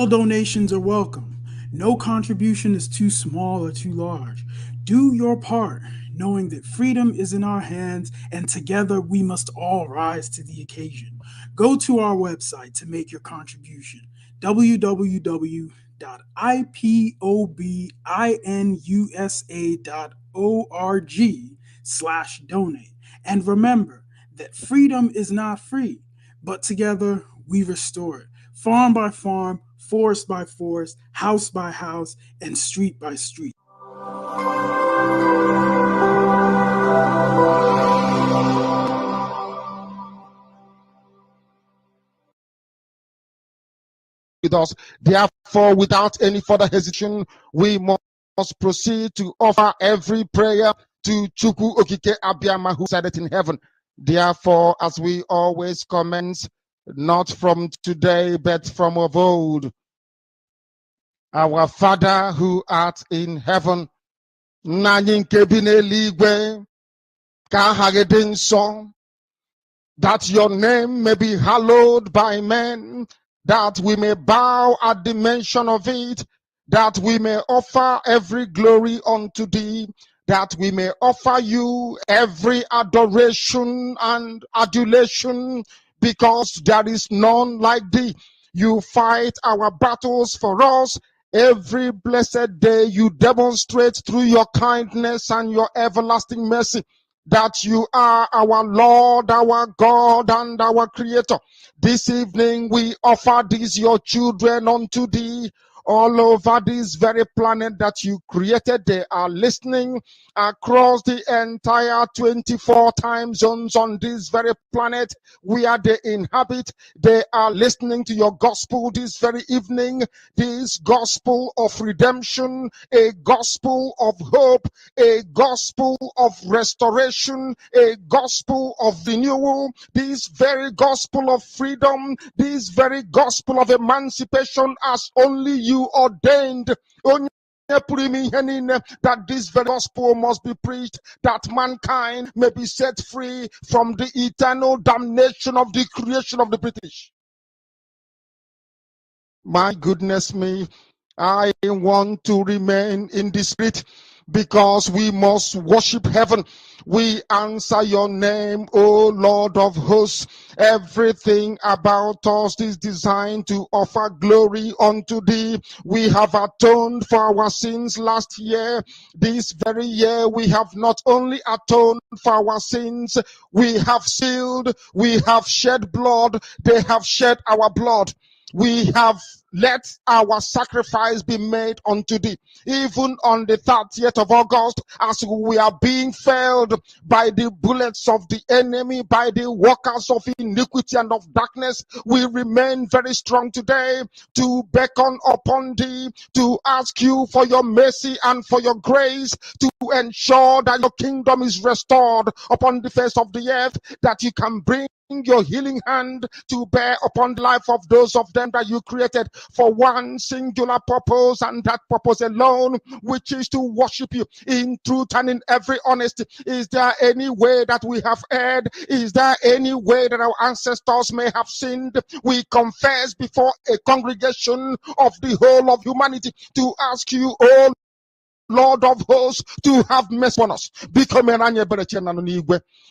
All donations are welcome. No contribution is too small or too large. Do your part, knowing that freedom is in our hands and together we must all rise to the occasion. Go to our website to make your contribution www.ipobinUSA.org/donate. And remember that freedom is not free, but together we restore it. Farm by farm, forest by forest, house by house, and street by street. With us. Therefore, without any further hesitation, we must proceed to offer every prayer to Chukwu Okike Abiyama, who said it in heaven. Therefore, as we always commence, not from today, but from of old, our Father who art in heaven, nanyị nke bi n'eluigwe, ka aha gị dị nsọ, that your name may be hallowed by men, that we may bow at the mention of it, that we may offer every glory unto thee, that we may offer you every adoration and adulation, because there is none like thee. You fight our battles for us. Every blessed day you demonstrate through your kindness and your everlasting mercy that you are our Lord, our God, and our Creator. This evening we offer these your children unto thee. All over this very planet that you created, they are listening across the entire 24 time zones on this very planet where they inhabit. They are listening to your gospel this very evening, this gospel of redemption, a gospel of hope, a gospel of restoration, a gospel of renewal, this very gospel of freedom, this very gospel of emancipation as only you ordained. That this very gospel must be preached, that mankind may be set free from the eternal damnation of the creation of the British. My goodness me, I want to remain in the spirit, because we must worship heaven. We answer your name, O Lord of hosts. Everything about us is designed to offer glory unto thee. We have atoned for our sins last year. This very year we have not only atoned for our sins, we have sealed, we have shed blood, they have shed our blood. We have let our sacrifice be made unto thee. Even on the 30th of August, as we are being felled by the bullets of the enemy, by the workers of iniquity and of darkness, we remain very strong today to beckon upon thee, to ask you for your mercy and for your grace, to ensure that your kingdom is restored upon the face of the earth, that you can bring your healing hand to bear upon the life of those of them that you created for one singular purpose, and that purpose alone, which is to worship you in truth and in every honesty. Is there any way that we have erred? Is there any way that our ancestors may have sinned? We confess before a congregation of the whole of humanity to ask you, oh Lord of hosts, to have mercy upon us.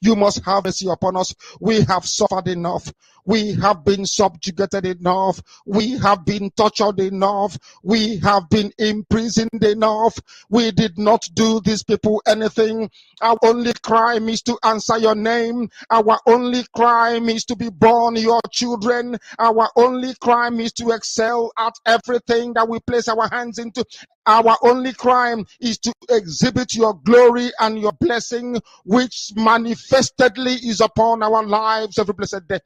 You must have mercy upon us. We have suffered enough. We have been subjugated enough. We have been tortured enough. We have been imprisoned enough. We did not do these people anything. Our only crime is to answer your name. Our only crime is to be born your children. Our only crime is to excel at everything that we place our hands into. Our only crime is to exhibit your glory and your blessing, which manifestedly is upon our lives every blessed day.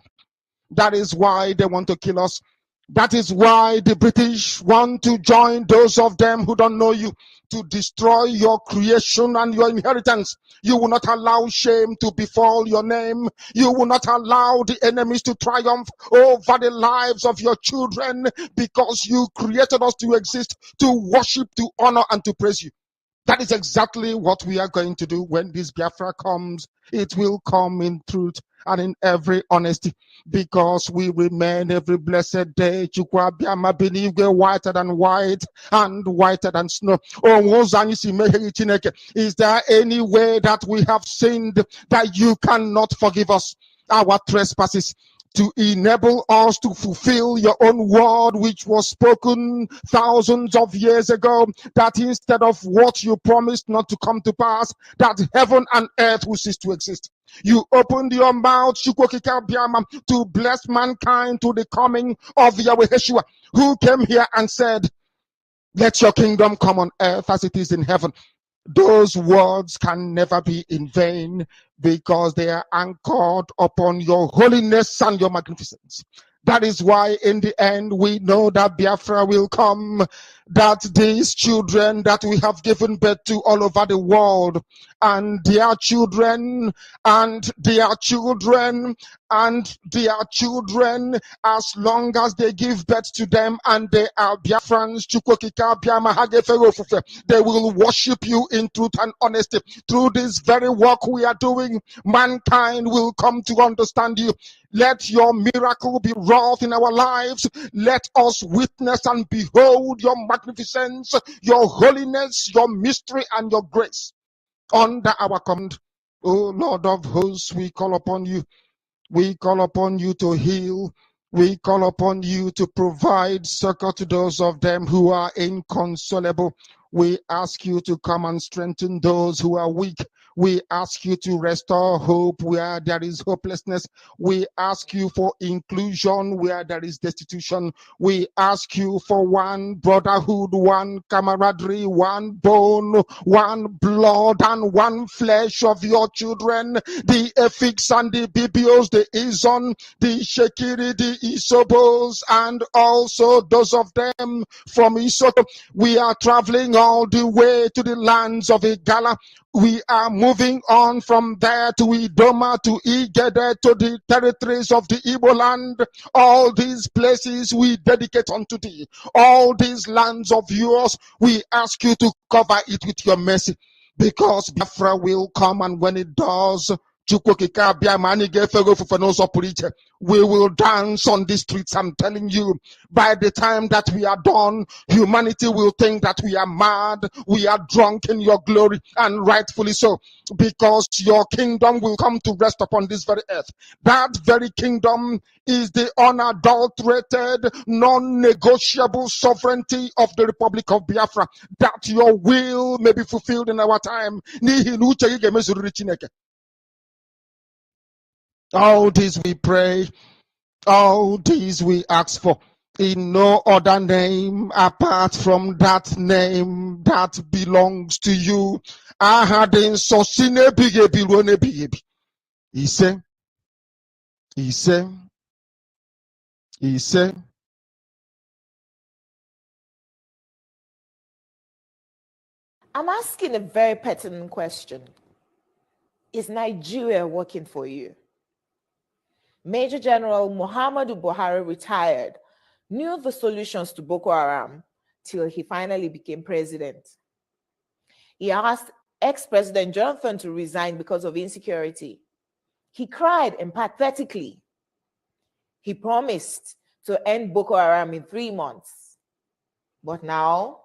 That is why they want to kill us. That is why the British want to join those of them who don't know you to destroy your creation and your inheritance. You will not allow shame to befall your name. You will not allow the enemies to triumph over the lives of your children, because you created us to exist, to worship, to honor, and to praise you. That is exactly what we are going to do when this Biafra comes. It will come in truth and in every honesty, because we remain every blessed day Chukwuabiama benigwe whiter than white and whiter than snow. Is there any way that we have sinned that you cannot forgive us our trespasses, to enable us to fulfill your own word, which was spoken thousands of years ago, that instead of what you promised not to come to pass, that heaven and earth will cease to exist? You opened your mouth, to bless mankind to the coming of Yahweh Yeshua, who came here and said, let your kingdom come on earth as it is in heaven. Those words can never be in vain, because they are anchored upon your holiness and your magnificence. That is why in the end we know that Biafra will come, that these children that we have given birth to all over the world, and their children, and their children, and their children, as long as they give birth to them and they are Biafrans, they will worship you in truth and honesty. Through this very work we are doing, mankind will come to understand you. Let your miracle be wrought in our lives. Let us witness and behold your magnificence, your holiness, your mystery, and your grace. Under our command, O Lord of hosts, we call upon you. We call upon you to heal. We call upon you to provide succor to those of them who are inconsolable. We ask you to come and strengthen those who are weak. We ask you to restore hope where there is hopelessness. We ask you for inclusion where there is destitution. We ask you for one brotherhood, one camaraderie, one bone, one blood, and one flesh of your children, the Efiks and the Bibios, the Izon, the Shekiri, the Isobos, and also those of them from Isoto. We are traveling all the way to the lands of Igala. We are moving on from there to Idoma, to Igede, to the territories of the Igbo land. All these places we dedicate unto thee. All these lands of yours, we ask you to cover it with your mercy, because Biafra will come, and when it does, we will dance on the streets. I'm telling you, by the time that we are done, humanity will think that we are mad, we are drunk in your glory, and rightfully so, because your kingdom will come to rest upon this very earth. That very kingdom is the unadulterated, non-negotiable sovereignty of the Republic of Biafra, that your will may be fulfilled in our time. All this we pray, all these we ask for, in no other name apart from that name that belongs to you. He said, I'm asking a very pertinent question. Is Nigeria working for you? Major General Muhammadu Buhari retired, knew the solutions to Boko Haram till he finally became president. He asked ex-President Jonathan to resign because of insecurity. He cried empathetically. He promised to end Boko Haram in 3 months. But now,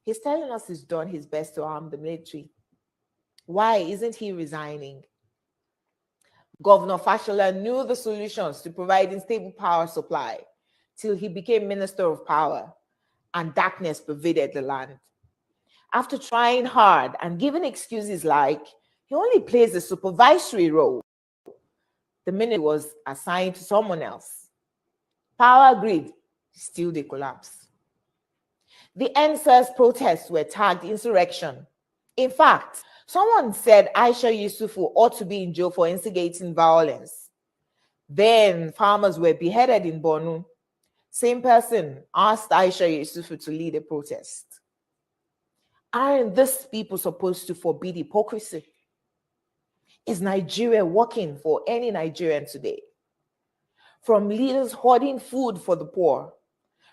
he's telling us he's done his best to arm the military. Why isn't he resigning? Governor Fashola knew the solutions to providing stable power supply till he became Minister of Power, and darkness pervaded the land. After trying hard and giving excuses like he only plays a supervisory role, the ministry was assigned to someone else. Power grid, still they collapse. The NSAS protests were tagged insurrection. In fact, someone said Aisha Yusufu ought to be in jail for instigating violence. Then farmers were beheaded in Borno. Same person asked Aisha Yusufu to lead a protest. Aren't these people supposed to forbid hypocrisy? Is Nigeria working for any Nigerian today? From leaders hoarding food for the poor,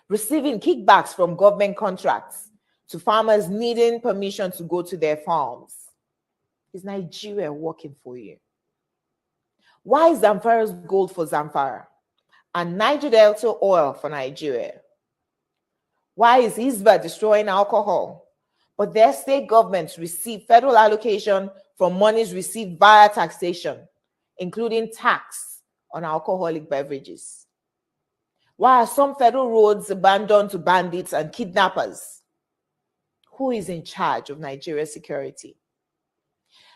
receiving kickbacks from government contracts, to farmers needing permission to go to their farms. Is Nigeria working for you? Why is Zamfara's gold for Zamfara and Niger Delta oil for Nigeria? Why is Hisbah destroying alcohol, but their state governments receive federal allocation from monies received via taxation, including tax on alcoholic beverages? Why are some federal roads abandoned to bandits and kidnappers? Who is in charge of Nigeria's security?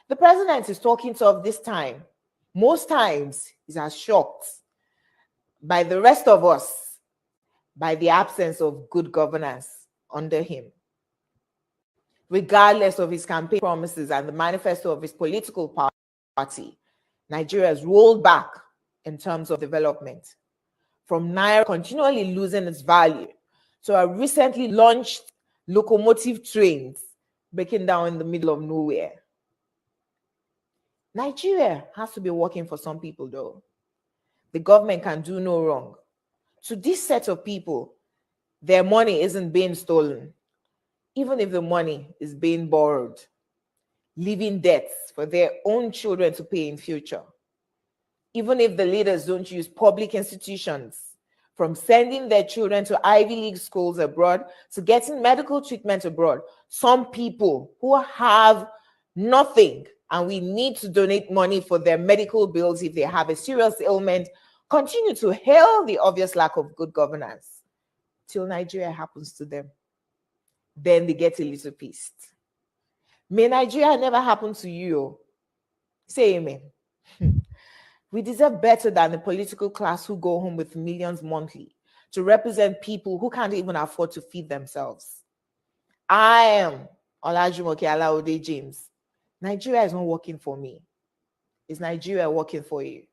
The president is talking tough this time. Most times, he's as shocked by the rest of us by the absence of good governance under him. Regardless of his campaign promises and the manifesto of his political party, Nigeria has rolled back in terms of development, from Naira continually losing its value to our recently launched locomotive trains breaking down in the middle of nowhere. Nigeria has to be working for some people, though. The government can do no wrong. To this set of people, their money isn't being stolen, even if the money is being borrowed, leaving debts for their own children to pay in future. Even if the leaders don't use public institutions, from sending their children to Ivy League schools abroad to getting medical treatment abroad, some people who have nothing and we need to donate money for their medical bills if they have a serious ailment, continue to hail the obvious lack of good governance till Nigeria happens to them. Then they get a little pissed. May Nigeria never happen to you. Say amen. We deserve better than the political class who go home with millions monthly to represent people who can't even afford to feed themselves. I am Olajumoke Alaode James. Nigeria is not working for me. Is Nigeria working for you?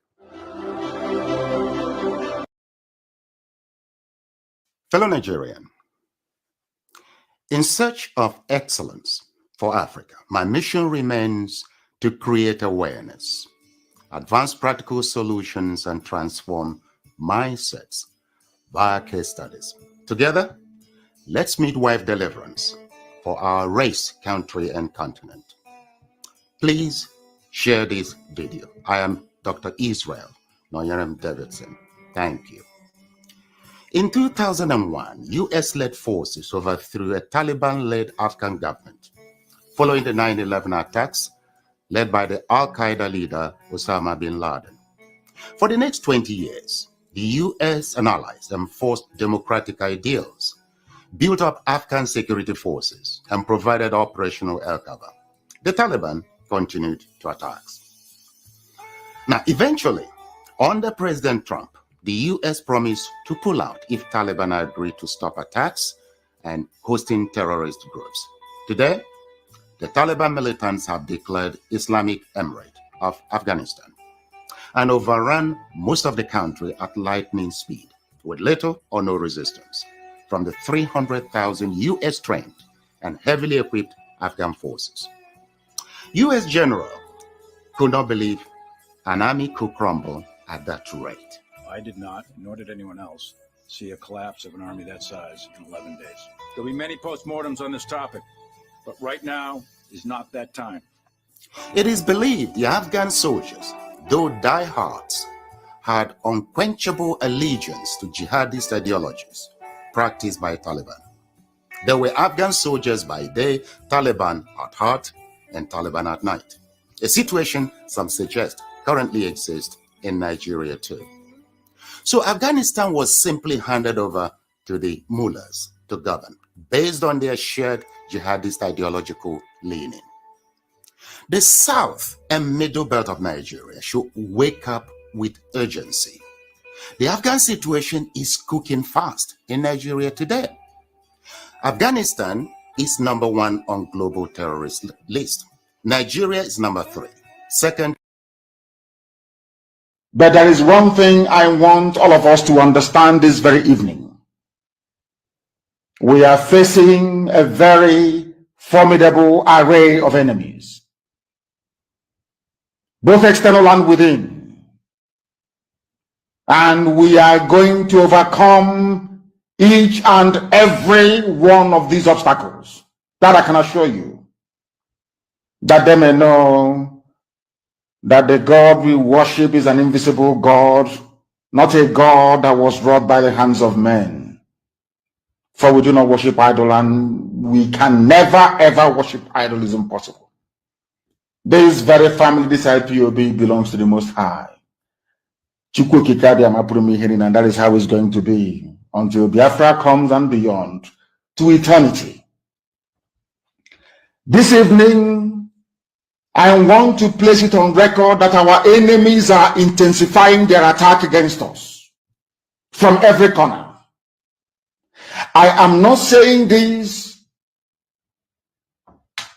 Fellow Nigerian, in search of excellence for Africa, my mission remains to create awareness, advance practical solutions, and transform mindsets via case studies. Together, let's midwife deliverance for our race, country, and continent. Please share this video. I am Dr. Israel Noyerem Davidson. Thank you. In 2001, US-led forces overthrew a Taliban-led Afghan government following the 9/11 attacks led by the Al-Qaeda leader Osama bin Laden. For the next 20 years, the US and allies enforced democratic ideals, built up Afghan security forces, and provided operational air cover. The Taliban continued to attack. Now, eventually, under President Trump, the US promised to pull out if Taliban agreed to stop attacks and hosting terrorist groups. Today, the Taliban militants have declared Islamic Emirate of Afghanistan and overrun most of the country at lightning speed with little or no resistance from the 300,000 US trained and heavily equipped Afghan forces. US general could not believe an army could crumble at that rate. I did not, nor did anyone else, see a collapse of an army that size in 11 days. There'll be many postmortems on this topic, but right now is not that time. It is believed the Afghan soldiers, though diehards, had unquenchable allegiance to jihadist ideologies practiced by Taliban. There were Afghan soldiers by day, Taliban at heart, and Taliban at night. A situation some suggest currently exists in Nigeria too. So Afghanistan was simply handed over to the mullahs to govern based on their shared jihadist ideological leaning. The south and middle belt of Nigeria should wake up with urgency. The Afghan situation is cooking fast in Nigeria today. Afghanistan is number 1 on global terrorist list. Nigeria is number 3. Second. But there is one thing I want all of us to understand this very evening. We are facing a very formidable array of enemies, both external and within. And we are going to overcome each and every one of these obstacles. That I can assure you. That they may know that the God we worship is an invisible God, not a God that was wrought by the hands of men. For we do not worship idol, and we can never ever worship idol. Is impossible. This very family, this IPOB, belongs to the Most High. And that is how it's going to be until Biafra comes and beyond to eternity. This evening, I want to place it on record that our enemies are intensifying their attack against us from every corner. I am not saying this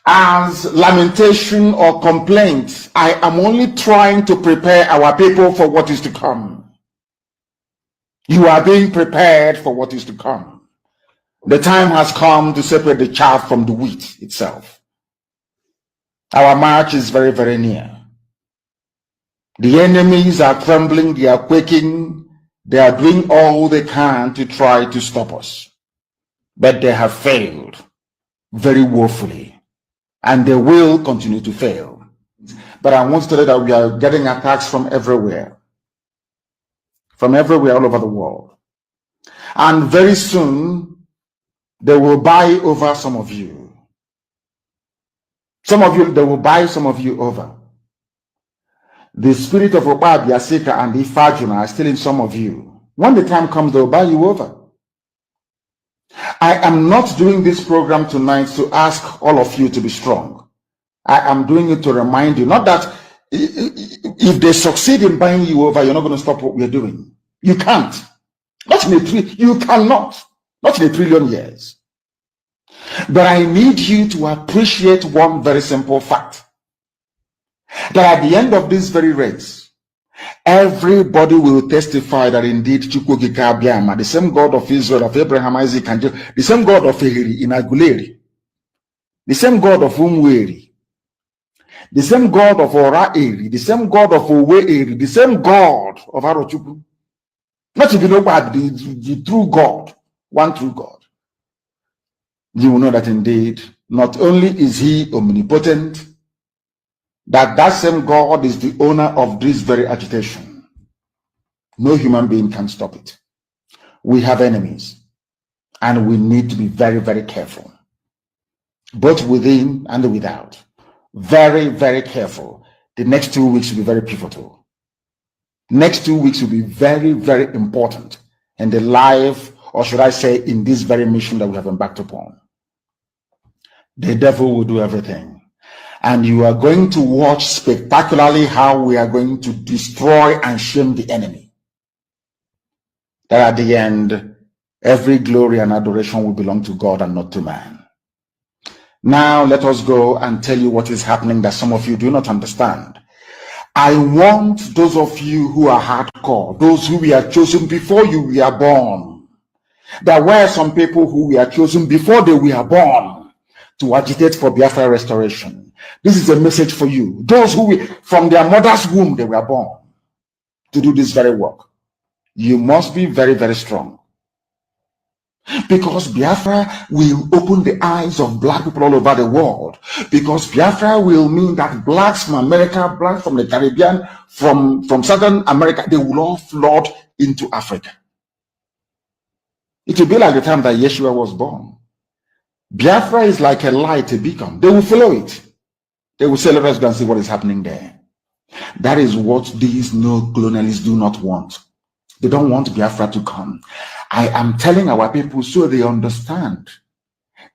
as lamentation or complaint. I am only trying to prepare our people for what is to come. You are being prepared for what is to come. The time has come to separate the chaff from the wheat itself. Our march is very, very near. The enemies are trembling, they are quaking, they are doing all they can to try to stop us. But they have failed very woefully, and they will continue to fail. But I want to tell you that we are getting attacks from everywhere all over the world. And very soon, they will buy over some of you. They will buy some of you over. The spirit of Oba Biasika and Ifajuna are still in some of you. When the time comes, they will buy you over. I am not doing this program tonight to ask all of you to be strong. I am doing it to remind you, not that if they succeed in buying you over, you're not going to stop what we're doing. You can't. You cannot. Not in a trillion years. But I need you to appreciate one very simple fact. That at the end of this very race, everybody will testify that indeed Chukwuokike Abiama, the same God of Israel, of Abraham, Isaac, and Jacob, the same God of Ehiri in Aguleri, the same God of Umweri, the same God of Ora Eri, the same God of Owe Eri, the same God of Arochukwu. Not if you know what the true God, one true God. You will know that indeed, not only is he omnipotent, that same God is the owner of this very agitation. No human being can stop it. We have enemies, and we need to be very, very careful, both within and without. Very, very careful. The next 2 weeks will be very pivotal. Next 2 weeks will be very, very important in the life, or should I say, in this very mission that we have embarked upon. The devil will do everything. And you are going to watch spectacularly how we are going to destroy and shame the enemy. That at the end, every glory and adoration will belong to God and not to man. Now let us go and tell you what is happening that some of you do not understand. I want those of you who are hardcore, those who were chosen before you were born. There were some people who were chosen before they were born to agitate for Biafra restoration. This is a message for you. Those who, from their mother's womb, they were born to do this very work. You must be very, very strong. Because Biafra will open the eyes of black people all over the world. Because Biafra will mean that blacks from America, blacks from the Caribbean, from Southern America, they will all flood into Africa. It will be like the time that Yeshua was born. Biafra is like a light, a beacon. They will follow it. They will say, let us go and see what is happening there. That is what these no-colonialists do not want. They don't want Biafra to come. I am telling our people so they understand.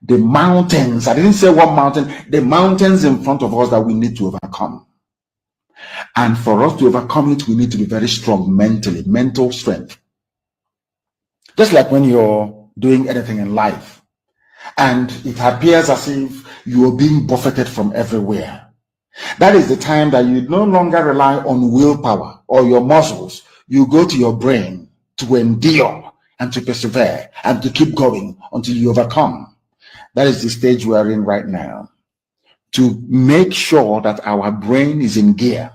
The mountains, I didn't say one mountain, the mountains in front of us that we need to overcome. And for us to overcome it, we need to be very strong mentally, mental strength. Just like when you're doing anything in life, and it appears as if you are being buffeted from everywhere. That is the time that you no longer rely on willpower or your muscles. You go to your brain to endure and to persevere and to keep going until you overcome. That is the stage we are in right now. To make sure that our brain is in gear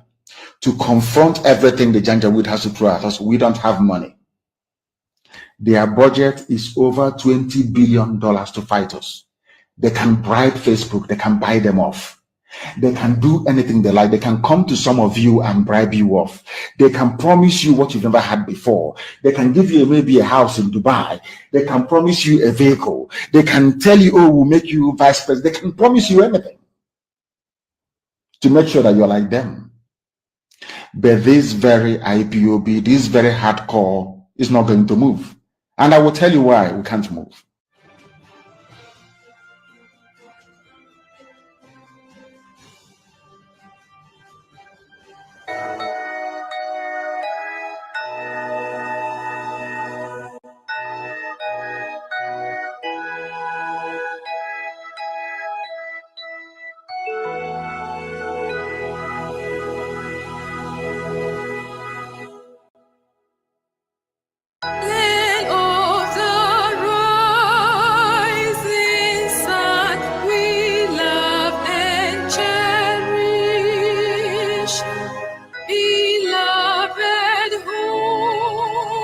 to confront everything the Janjaweed has to throw at us. We don't have money. Their budget is over $20 billion to fight us. They can bribe Facebook. They can buy them off. They can do anything they like. They can come to some of you and bribe you off. They can promise you what you've never had before. They can give you maybe a house in Dubai. They can promise you a vehicle. They can tell you, oh, we'll make you vice president. They can promise you anything to make sure that you're like them. But this very IPOB, this very hardcore is not going to move. And I will tell you why we can't move. Land of the rising sun, we love and cherish. Beloved homeland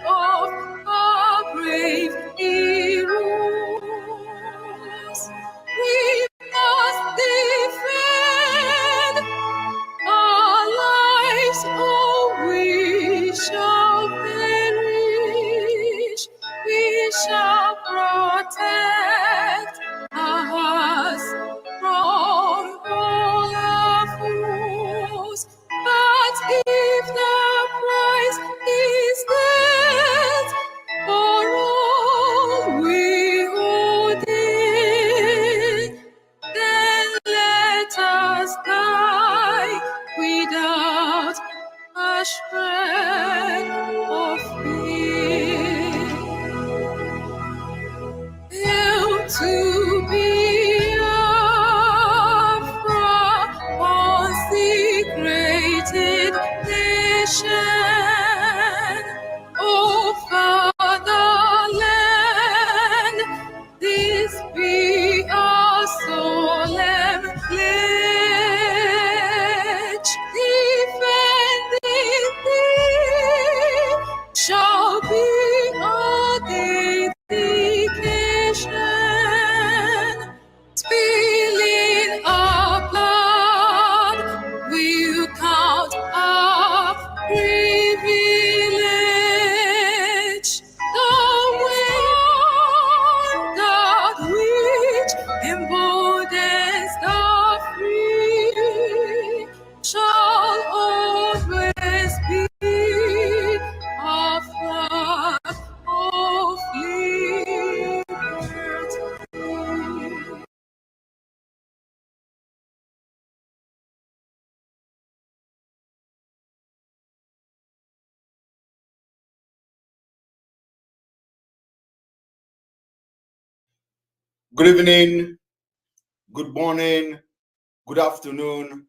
of our brave heroes, we must defend our lives, or we shall perish. We shall protect us from all our foes. But if the price is death for all we hold in, then let us die without a shred of fear. Hail to Biafra, consecrated nation. Oh, fatherland, this be our solemn pledge. Defending thee shall be our dedication. Spilling our blood will count our privilege. The one that which emboldens the free shall always be our flag of liberty. Good evening, good morning, good afternoon.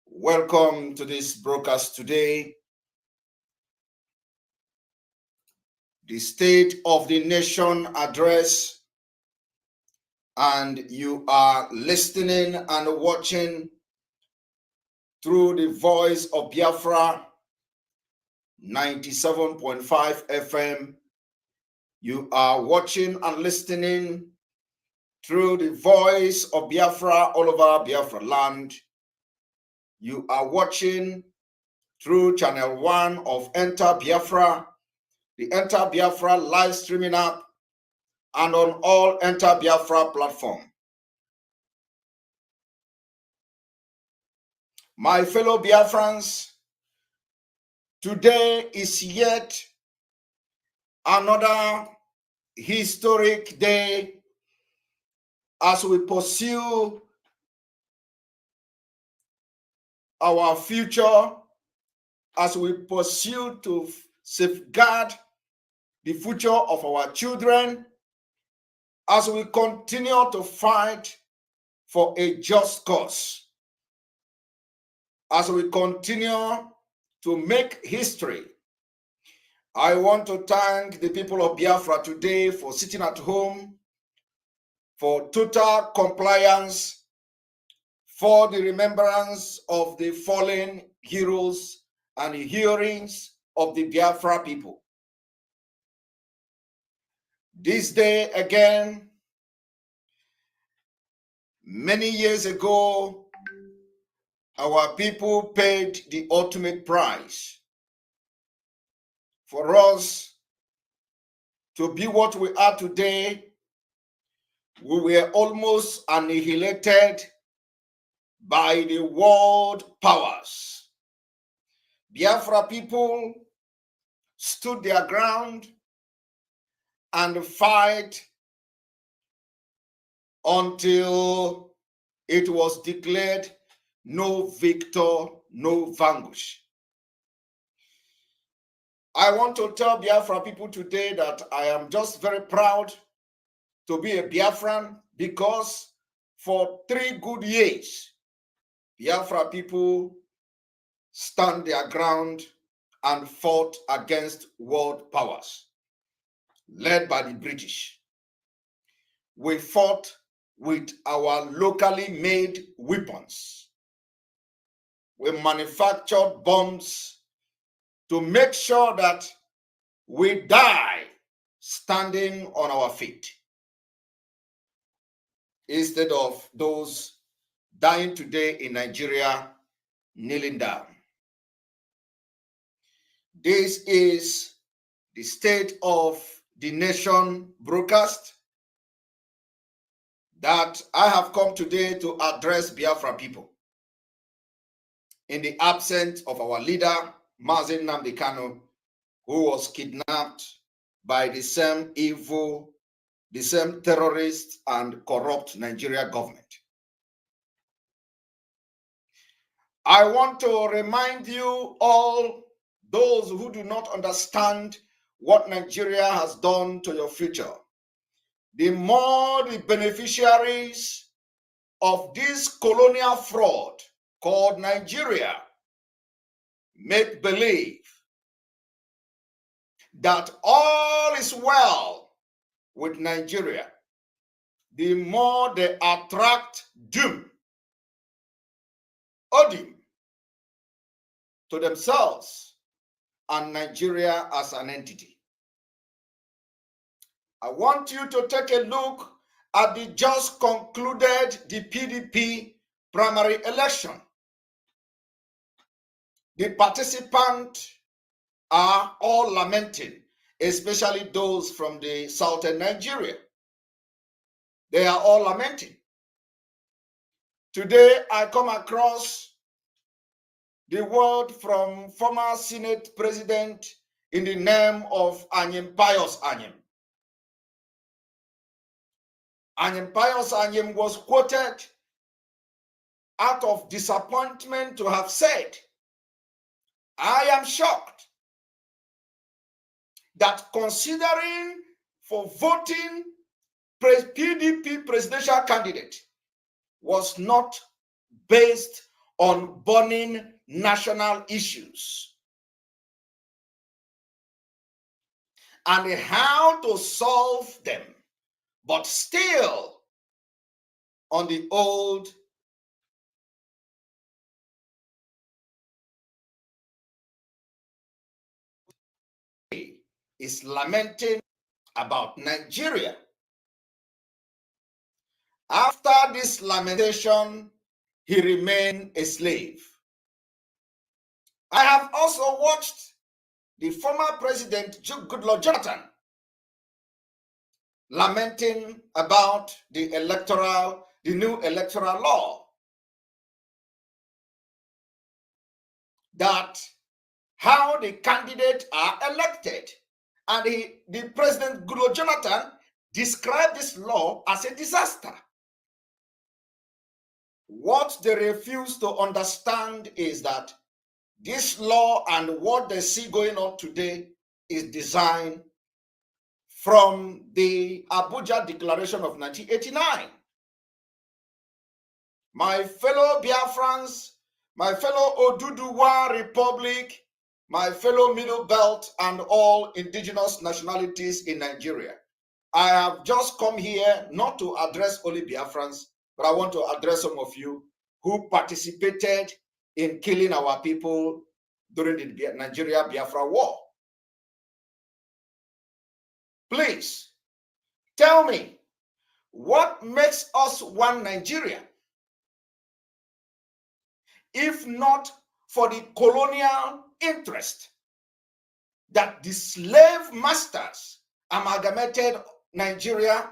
Welcome to this broadcast today. The State of the Nation address, and you are listening and watching through the Voice of Biafra 97.5 FM. You are watching and listening through the Voice of Biafra all over Biafra land. You are watching through channel 1 of Enter Biafra, the Enter Biafra live streaming app, and on all Enter Biafra platform. My fellow Biafrans, today is yet another historic day as we pursue our future, as we pursue to safeguard the future of our children, as we continue to fight for a just cause, as we continue to make history. I want to thank the people of Biafra today for sitting at home, for total compliance, for the remembrance of the fallen heroes and hearings of the Biafra people. This day again, Many years ago, our people paid the ultimate price for us to be what we are today. We were almost annihilated by the world powers. Biafra people stood their ground and fight until it was declared no victor, no vanquish. I want to tell Biafra people today that I am just very proud to be a Biafran, because for 3 good years, Biafra people stand their ground and fought against world powers, led by the British. We fought with our locally made weapons. We manufactured bombs to make sure that we die standing on our feet, instead of those dying today in Nigeria kneeling down. This is the State of the Nation broadcast that I have come today to address Biafra people. In the absence of our leader, Mazi Nnamdi Kanu, who was kidnapped by the same evil, the same terrorist and corrupt Nigeria government. I want to remind you all, those who do not understand what Nigeria has done to your future, the more the beneficiaries of this colonial fraud called Nigeria make believe that all is well with Nigeria, the more they attract doom, odium to themselves and Nigeria as an entity. I want you to take a look at the just concluded the PDP primary election. The participants are all lamenting, especially those from the southern Nigeria. They are all lamenting. Today, I come across the word from former Senate President in the name of Anyim Pius Anyim. Anyim Pius Anyim was quoted out of disappointment to have said, "I am shocked that considering for voting PDP presidential candidate was not based on burning national issues and how to solve them, but still on the old is lamenting about Nigeria." After this lamentation, he remained a slave. I have also watched the former president, Goodluck Jonathan, lamenting about the new electoral law, that how the candidates are elected. And the President Goodluck Jonathan described this law as a disaster. What they refuse to understand is that this law and what they see going on today is designed from the Abuja Declaration of 1989. My fellow Biafrans, my fellow Oduduwa Republic, my fellow Middle Belt, and all indigenous nationalities in Nigeria, I have just come here not to address only Biafrans, but I want to address some of you who participated in killing our people during the Nigeria-Biafra war. Please, tell me, what makes us one Nigeria? If not for the colonial interest that the slave masters amalgamated Nigeria,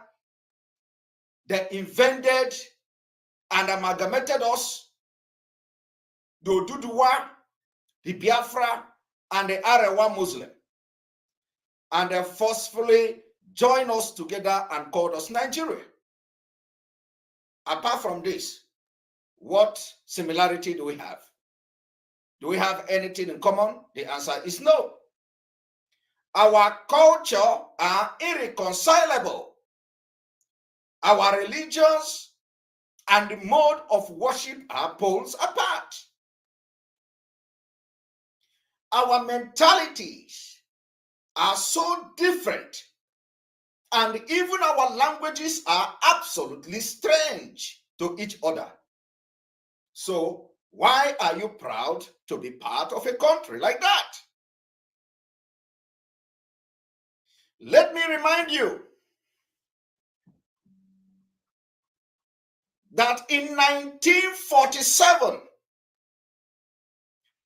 they invented and amalgamated us, the Oduduwa, the Biafra, and the Arewa Muslim, and they forcefully joined us together and called us Nigeria. Apart from this, what similarity do we have? Do we have anything in common? The answer is no. Our culture are irreconcilable. Our religions and the mode of worship are poles apart. Our mentalities are so different, and even our languages are absolutely strange to each other. So why are you proud to be part of a country like that? Let me remind you that in 1947,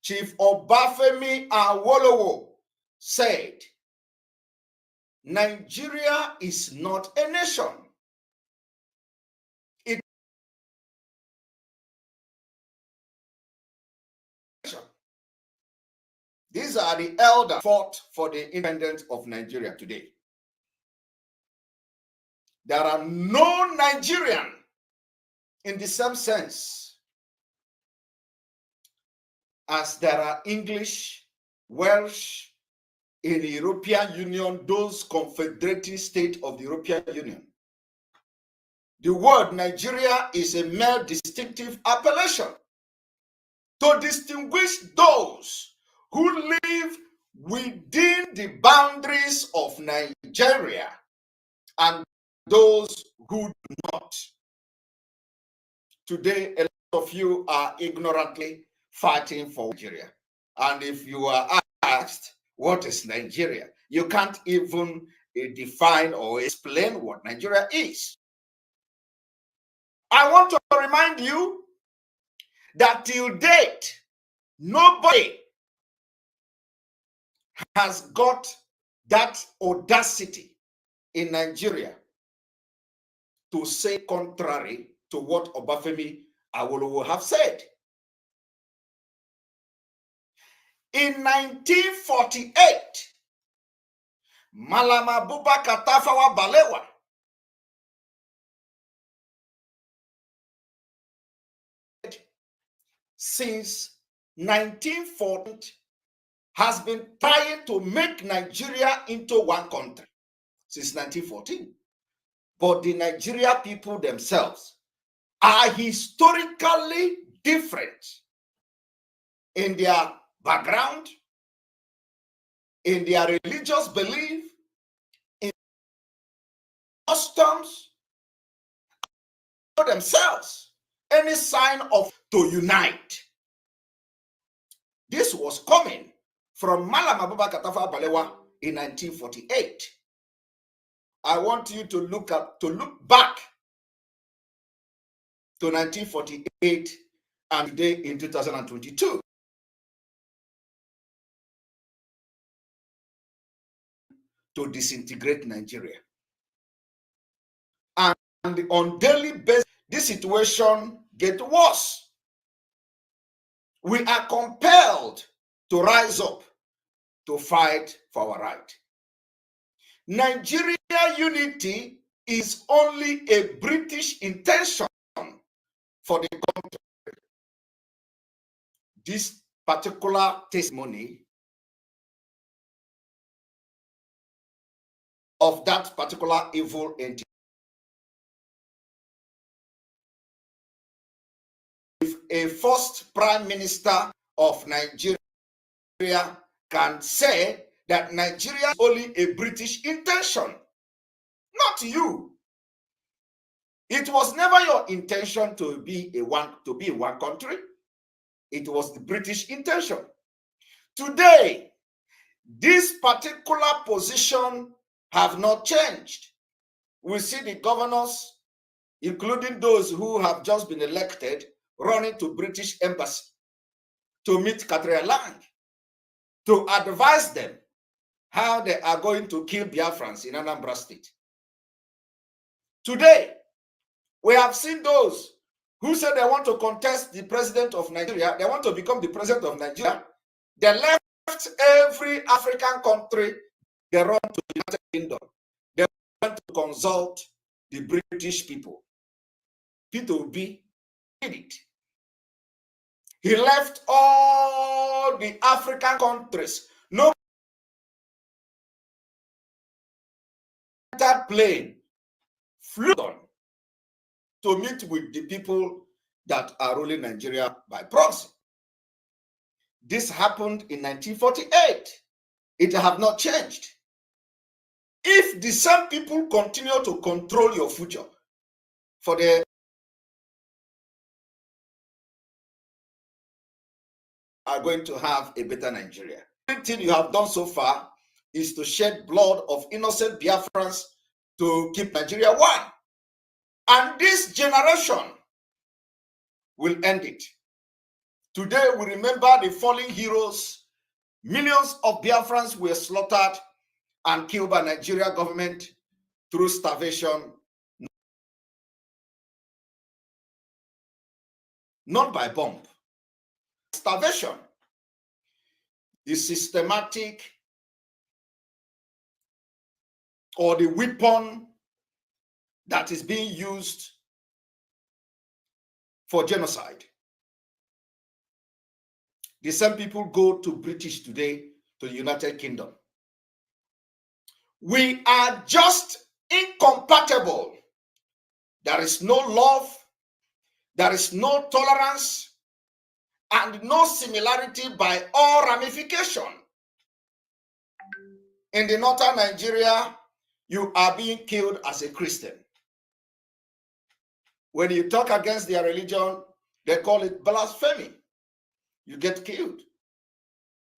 Chief Obafemi Awolowo said, Nigeria is not a nation. These are the elders fought for the independence of Nigeria today. There are no Nigerian in the same sense as there are English, Welsh in the European Union, those confederating states of the European Union. The word Nigeria is a mere distinctive appellation to distinguish those who live within the boundaries of Nigeria and those who do not. Today, a lot of you are ignorantly fighting for Nigeria. And if you are asked, what is Nigeria? You can't even define or explain what Nigeria is. I want to remind you that till date, nobody has got that audacity in Nigeria to say contrary to what Obafemi Awolowo have said. In 1948, Malam Abubakar Tafawa Balewa since 1940 has been trying to make Nigeria into one country since 1914. But the Nigeria people themselves are historically different in their background, in their religious belief, in customs, themselves, any sign of to unite. This was coming from Malam Abubakar Tafawa Balewa in 1948. I want you to look back to 1948 and today in 2022. To disintegrate Nigeria. And on daily basis, this situation gets worse. We are compelled to rise up to fight for our right. Nigeria unity is only a British intention for the country. This particular testimony of that particular evil entity. If a first prime minister of Nigeria can say that Nigeria is only a British intention, not you. It was never your intention to be one country. It was the British intention. Today, this particular position have not changed. We see the governors including those who have just been elected, running to British Embassy to meet Catherine Lang, to advise them how they are going to kill Biafrans in Anambra State. Today, we have seen those who said they want to contest the president of Nigeria, they want to become the president of Nigeria. They left every African country, they run to the United Kingdom. They want to consult the British people. Peter Obi did it. He left all the African countries. No plane flew on to meet with the people that are ruling Nigeria by proxy. This happened in 1948. It have not changed. If the same people continue to control your future for the are going to have a better Nigeria. Everything you have done so far is to shed blood of innocent Biafrans to keep Nigeria one. And this generation will end it. Today we remember the fallen heroes. Millions of Biafrans were slaughtered and killed by Nigeria government through starvation, not by bomb. Starvation is systematic, or the weapon that is being used for genocide. The same people go to British today, to the United Kingdom. We are just incompatible. There is no love, there is no tolerance, and no similarity by all ramification. In the northern Nigeria, you are being killed as a Christian. When you talk against their religion, they call it blasphemy. You get killed.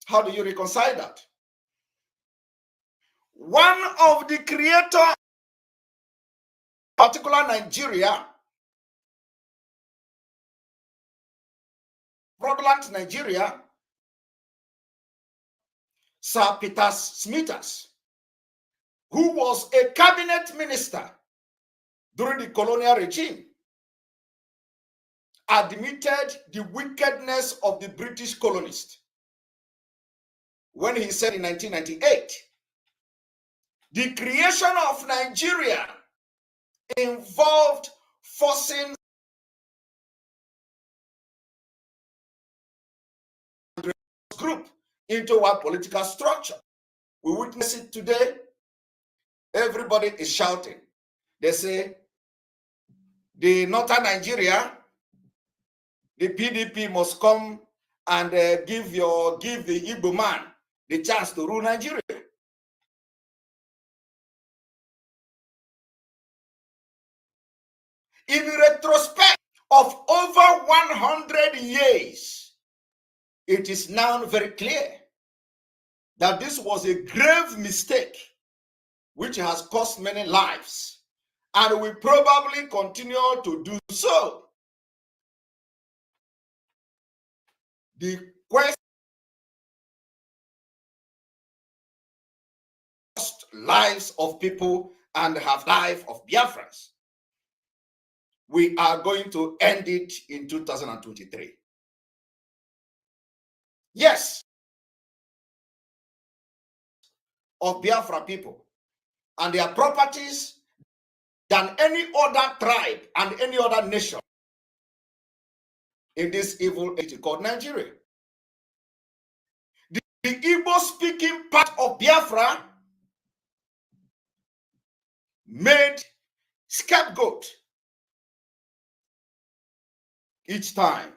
How do you reconcile that? One of the creators, particular Nigeria, Broadland, Nigeria, Sir Peter Smithers, who was a cabinet minister during the colonial regime, admitted the wickedness of the British colonists when he said in 1998, the creation of Nigeria involved forcing group into our political structure. We witness it today. Everybody is shouting. They say the northern Nigeria, the PDP must come and give the Igbo man the chance to rule Nigeria. In retrospect of over 100 years, it is now very clear that this was a grave mistake which has cost many lives and will probably continue to do so. The quest lives of people and have life of Biafrans. We are going to end it in 2023. Yes, of Biafra people and their properties than any other tribe and any other nation in this evil entity called Nigeria. The Igbo-speaking part of Biafra made scapegoat each time.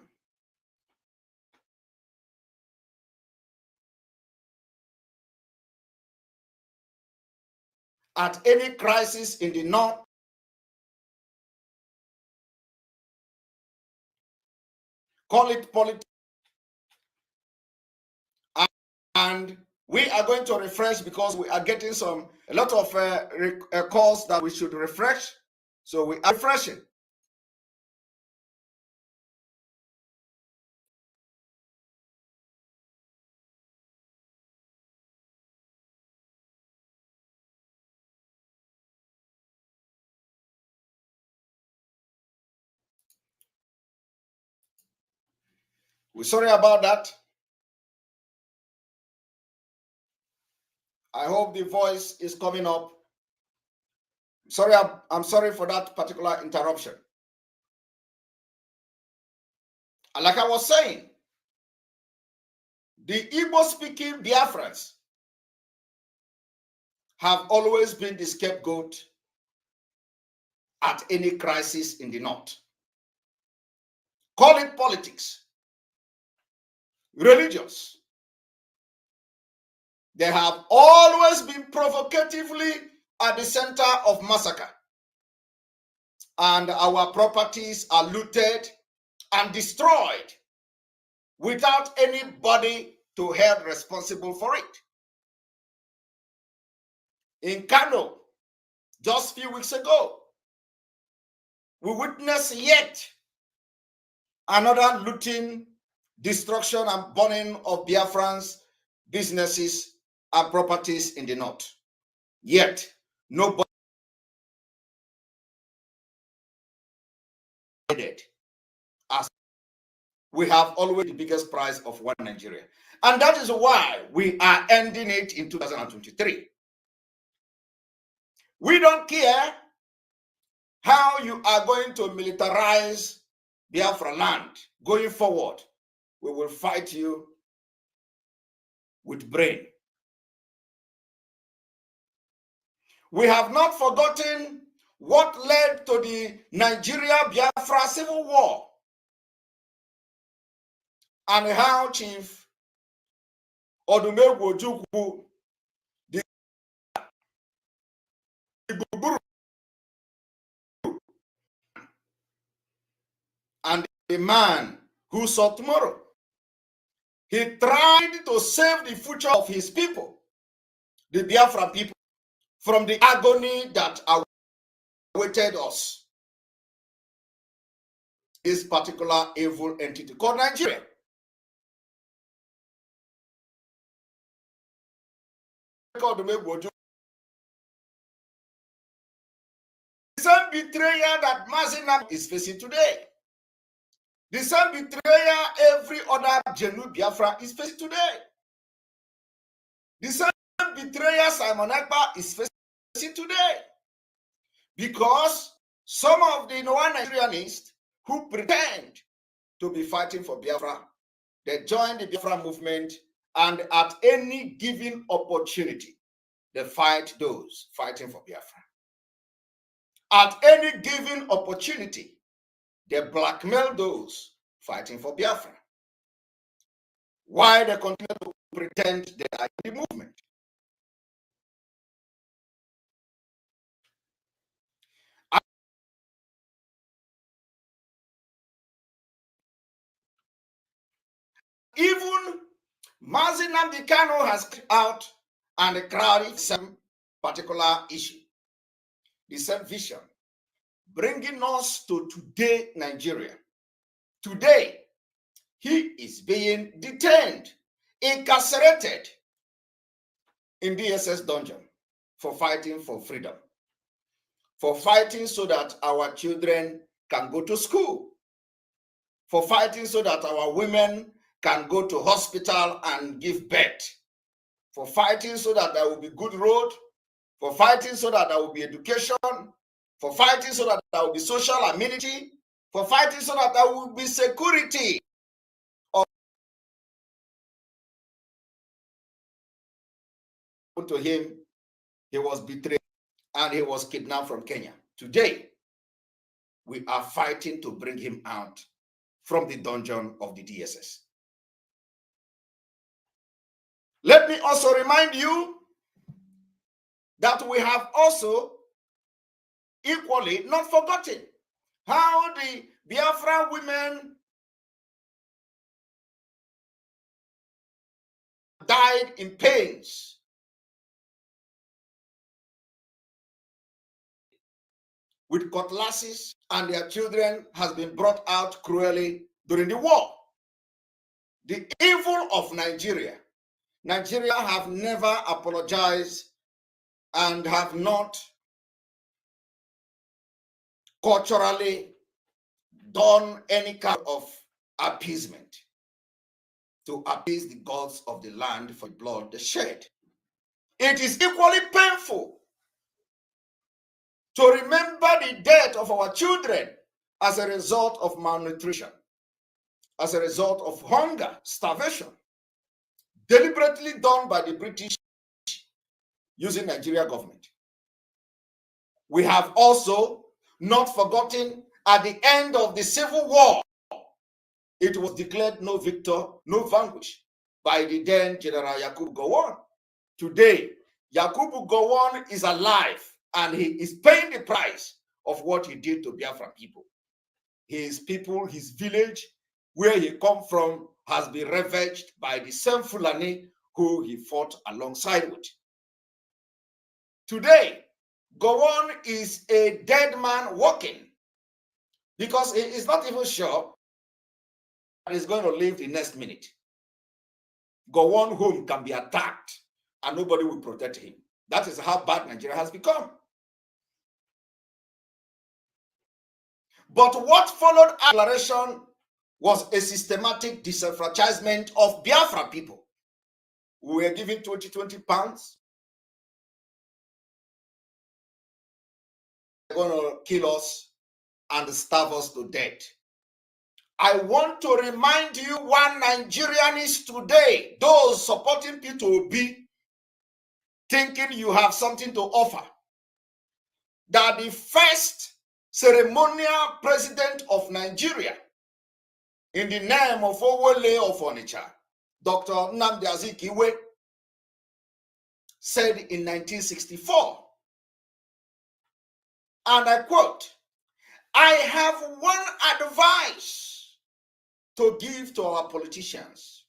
At any crisis in the north, call it politics, and we are going to refresh because we are getting a lot of calls that we should refresh. So we are refreshing. We're sorry about that. I hope the voice is coming up. Sorry, I'm sorry for that particular interruption. And like I was saying, the Igbo-speaking Biafrans have always been the scapegoat at any crisis in the North. Call it politics, religious. They have always been provocatively at the center of massacre. And our properties are looted and destroyed without anybody to held responsible for it. In Kano, just a few weeks ago, we witnessed yet another looting, destruction, and burning of Biafrans' businesses and properties in the North. Yet, nobody did. As we have always the biggest prize of one Nigeria. And that is why we are ending it in 2023. We don't care how you are going to militarize Biafra land going forward. We will fight you with brain. We have not forgotten what led to the Nigeria-Biafra Civil War and how Chief Odumegwu Ojukwu, the Guburu, and the man who saw tomorrow, he tried to save the future of his people, the Biafra people, from the agony that awaited us. This particular evil entity called Nigeria. The same betrayal that Mazinam is facing today. The same betrayal every other Genu Biafra is facing today. The same betrayal Simon Ekpa is facing today. Because some of the non-Nigerianists who pretend to be fighting for Biafra, they join the Biafra movement, and at any given opportunity, they fight those fighting for Biafra. At any given opportunity, they blackmail those fighting for Biafra. Why they continue to pretend they are in the movement? Even Mazi Nnamdi Kanu has come out and crowded the same particular issue, the same vision, bringing us to today, Nigeria. Today, he is being detained, incarcerated in DSS dungeon for fighting for freedom, for fighting so that our children can go to school, for fighting so that our women can go to hospital and give birth, for fighting so that there will be good road, for fighting so that there will be education, for fighting so that there will be social amenity, for fighting so that there will be security. To him, he was betrayed and he was kidnapped from Kenya. Today, we are fighting to bring him out from the dungeon of the DSS. Let me also remind you that we have also equally not forgotten how the Biafra women died in pains with cutlasses, and their children has been brought out cruelly during the war. The evil of Nigeria. Nigeria have never apologized and have not culturally done any kind of appeasement. to appease the gods of the land for blood they shed. It is equally painful to remember the death of our children as a result of malnutrition, as a result of hunger, starvation, deliberately done by the British using Nigeria government. We have also not forgotten at the end of the Civil War, it was declared no victor, no vanquish by the then General Yakubu Gowon. Today, Yakubu Gowon is alive and he is paying the price of what he did to Biafran people. His people, his village, where he come from, has been ravaged by the same Fulani who he fought alongside with. Today, Gowon is a dead man walking because he is not even sure that he's going to live the next minute. Gowon home can be attacked and nobody will protect him. That is how bad Nigeria has become. But what followed our declaration was a systematic disenfranchisement of Biafra people. We were given 20 pounds. They're going to kill us and starve us to death. I want to remind you one Nigerian is today, those supporting P2B, thinking you have something to offer, that the first ceremonial president of Nigeria in the name of Owole of Onitsha, Dr. Nnamdi Azikiwe, said in 1964, and I quote, "I have one advice to give to our politicians.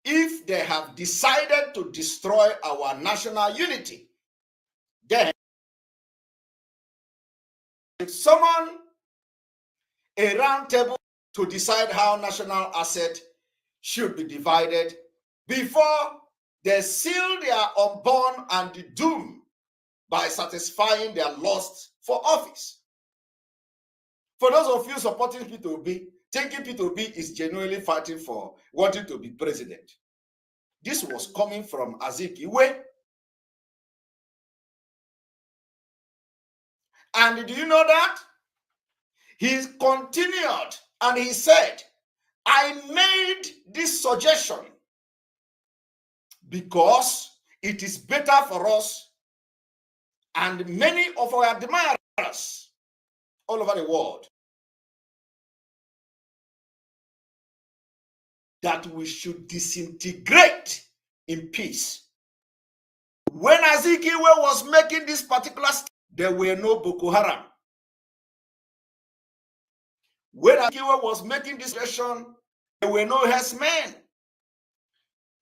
If they have decided to destroy our national unity, then summon a round table to decide how national asset should be divided before they seal their unborn and the doom by satisfying their lust for office." For those of you supporting P2B, thinking P2B is genuinely fighting for wanting to be president, this was coming from Azikiwe. And do you know that? He continued and he said, "I made this suggestion because it is better for us and many of our admirers all over the world that we should disintegrate in peace." When Azikiwe was making this particular statement, there were no Boko Haram. When Azikiwe was making this suggestion, there were no herdsmen.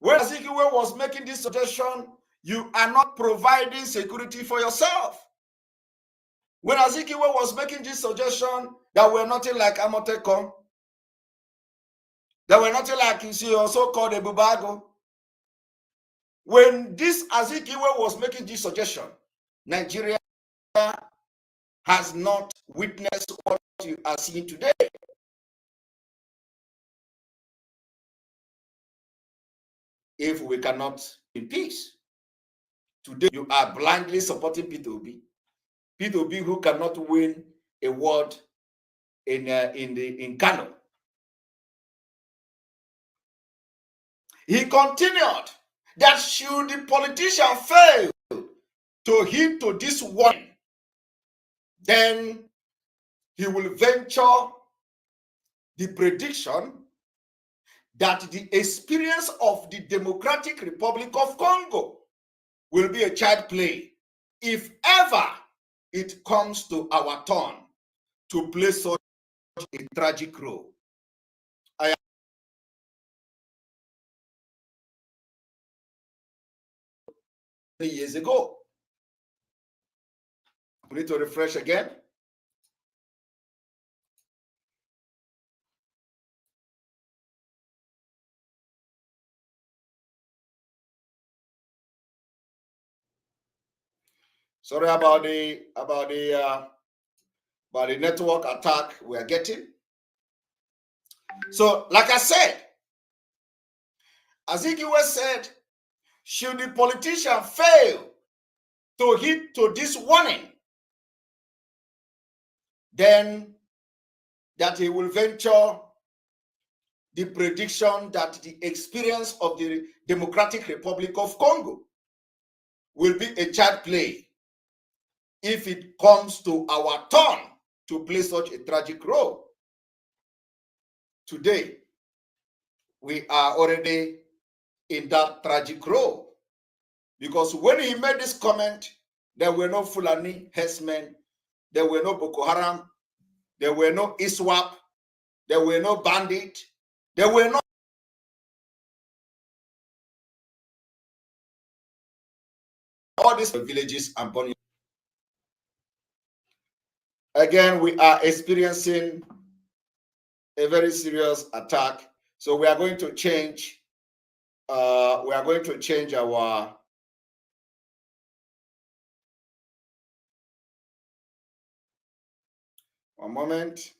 When Azikiwe was making this suggestion, you are not providing security for yourself. When Azikiwe was making this suggestion, that were nothing like Amotekon, that were nothing like you see also called a Bubago. When this Azikiwe was making this suggestion, Nigeria has not witnessed what you are seeing today. If we cannot be in peace, today you are blindly supporting P2B. P2B who cannot win a ward in Kano. He continued that should the politician fail to hit to this one, then he will venture the prediction that the experience of the Democratic Republic of Congo will be a child play if ever it comes to our turn to play such a tragic role. Years ago. We need to refresh again. Sorry about the network attack we are getting. So, like I said, Azikiwe said, should the politician fail to heed to this warning, then that he will venture the prediction that the experience of the Democratic Republic of Congo will be a child play if it comes to our turn to play such a tragic role. Today, we are already in that tragic role, because when he made this comment, there were no Fulani herdsmen, there were no Boko Haram, there were no ISWAP, there were no bandit, there were no all these villages and Bonny. Again, we are experiencing a very serious attack. So we are going to change. We are going to change our one moment.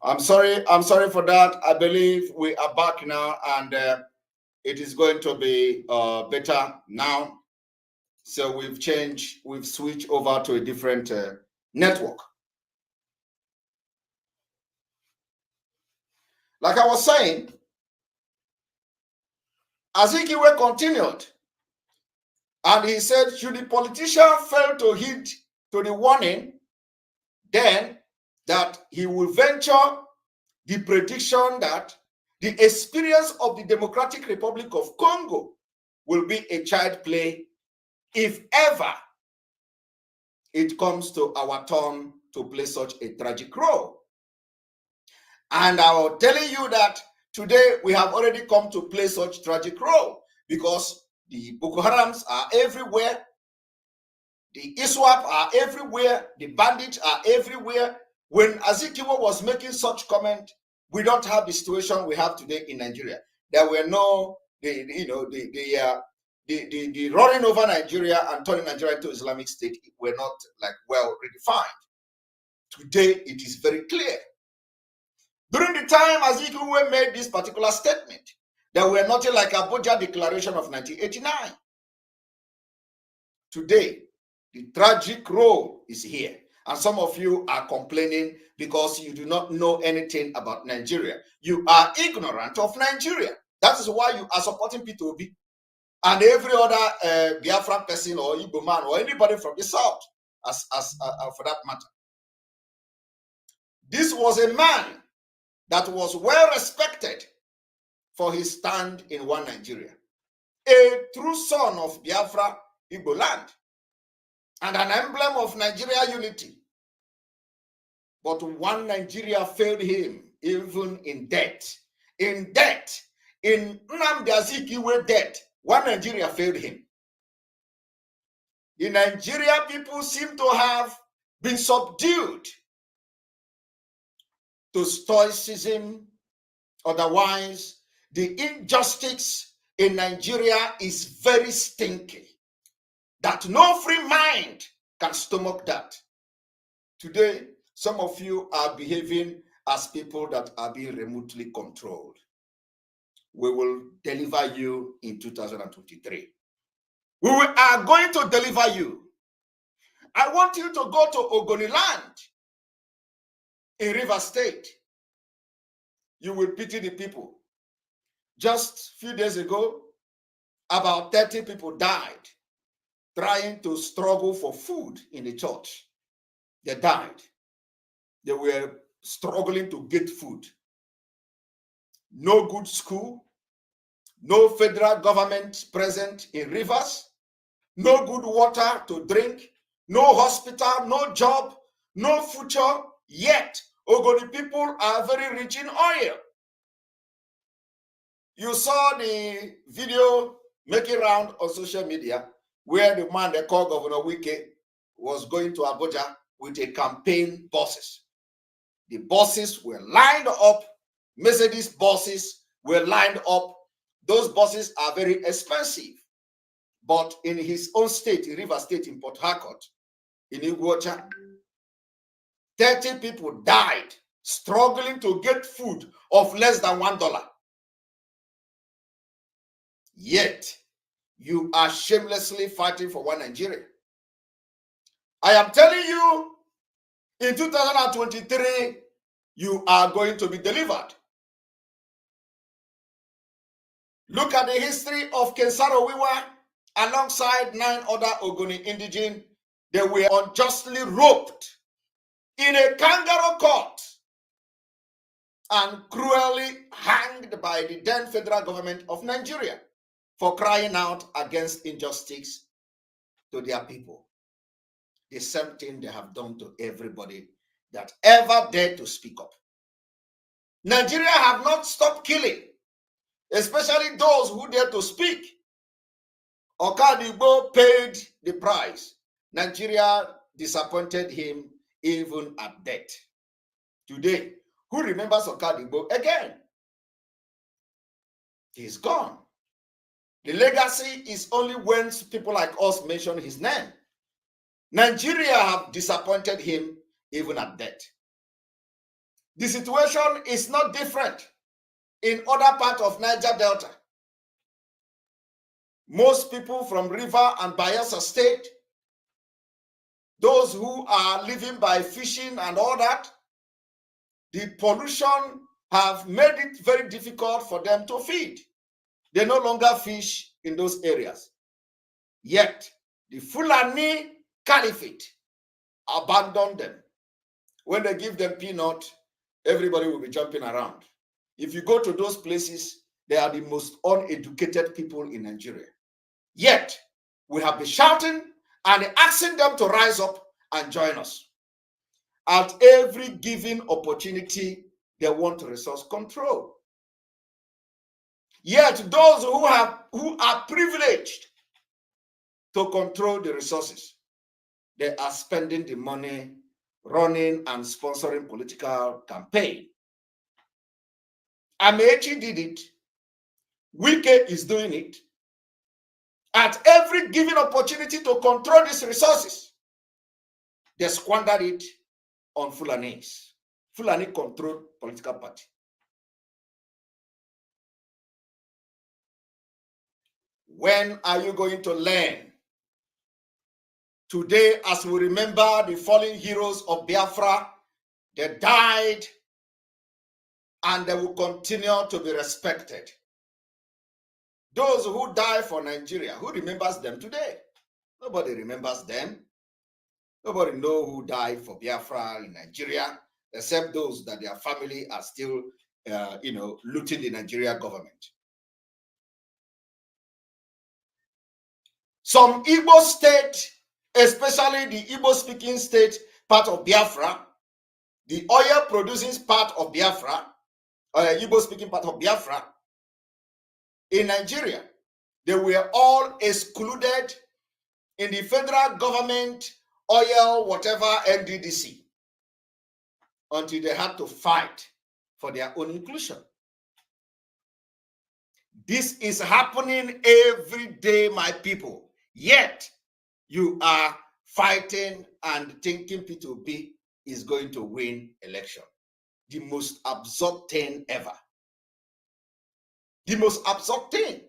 I'm sorry for that. I believe we are back now, and it is going to be better now. So we've switched over to a different network. Like I was saying, Azikiwe continued, and he said, should the politician fail to heed to the warning, then that he will venture the prediction that the experience of the Democratic Republic of Congo will be a child play if ever it comes to our turn to play such a tragic role. And I will tell you that today we have already come to play such tragic role, because the Boko Harams are everywhere, the ISWAP are everywhere, the bandits are everywhere. When Azikiwe was making such comment, we don't have the situation we have today in Nigeria. There were no, the running over Nigeria and turning Nigeria into Islamic State were not like well redefined. Today, it is very clear. During the time Azikiwe made this particular statement, there were nothing like Abuja Declaration of 1989. Today, the tragic role is here. And some of you are complaining because you do not know anything about Nigeria. You are ignorant of Nigeria. That is why you are supporting P2B and every other Biafran person or Igbo man or anybody from the South, as for that matter. This was a man that was well respected for his stand in one Nigeria, a true son of Biafra, Igbo land, and an emblem of Nigeria unity. But one Nigeria failed him, even in debt. In debt, in Nnamdi Azikiwe debt, one Nigeria failed him. The Nigeria people seem to have been subdued to stoicism. Otherwise, the injustice in Nigeria is very stinky, that no free mind can stomach that. Today, some of you are behaving as people that are being remotely controlled. We will deliver you in 2023. We are going to deliver you. I want you to go to Ogoniland in Rivers State. You will pity the people. Just a few days ago, about 30 people died trying to struggle for food in the church. They died. They were struggling to get food. No good school, no federal government present in Rivers, no good water to drink, no hospital, no job, no future, yet Ogoni people are very rich in oil. You saw the video making round on social media where the man they call Governor Wike was going to Abuja with a campaign buses. The buses were lined up, Mercedes buses were lined up. Those buses are very expensive. But in his own state, in River State, in Port Harcourt, in Iguacha, 30 people died struggling to get food of less than $1. Yet, you are shamelessly fighting for one Nigeria. I am telling you, in 2023, you are going to be delivered. Look at the history of Kensaro Wiwa alongside 9 other Ogoni indigene. They were unjustly roped in a kangaroo court and cruelly hanged by the then federal government of Nigeria for crying out against injustice to their people. The same thing they have done to everybody that ever dared to speak up. Nigeria have not stopped killing, especially those who dare to speak. Okadigbo paid the price. Nigeria disappointed him even at death. Today, who remembers Okadigbo again? He's gone. The legacy is only when people like us mention his name. Nigeria have disappointed him even at death. The situation is not different in other parts of Niger Delta. Most people from River and Bayelsa State, those who are living by fishing and all that, the pollution have made it very difficult for them to feed. They no longer fish in those areas. Yet, the Fulani Caliphate abandoned them. When they give them peanut, everybody will be jumping around. If you go to those places, they are the most uneducated people in Nigeria. Yet, we have been shouting and asking them to rise up and join us. At every given opportunity, they want resource control. Yet, those who are privileged to control the resources, they are spending the money running and sponsoring political campaign. Amechi did it. Wike is doing it. At every given opportunity to control these resources, they squandered it on Fulanis. Fulani controlled political party. When are you going to learn? Today, as we remember the fallen heroes of Biafra, they died and they will continue to be respected. Those who die for Nigeria, who remembers them today? Nobody remembers them. Nobody knows who died for Biafra in Nigeria, except those that their family are still, looting the Nigeria government. Some Igbo state, especially the Igbo-speaking state part of Biafra, the oil-producing part of Biafra, Igbo-speaking part of Biafra, in Nigeria, they were all excluded in the federal government oil, whatever, NDDC, until they had to fight for their own inclusion. This is happening every day, my people. Yet, you are fighting and thinking P2P is going to win election. The most absurd thing ever. The most absurd thing.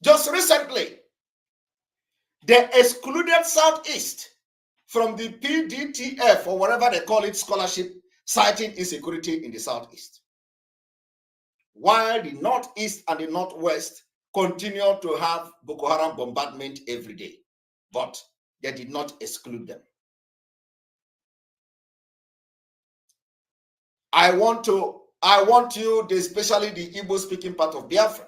Just recently, they excluded Southeast from the PDTF or whatever they call it scholarship, citing insecurity in the Southeast. While the Northeast and the Northwest continue to have Boko Haram bombardment every day, but they did not exclude them. I want you, especially the Igbo-speaking part of Biafra,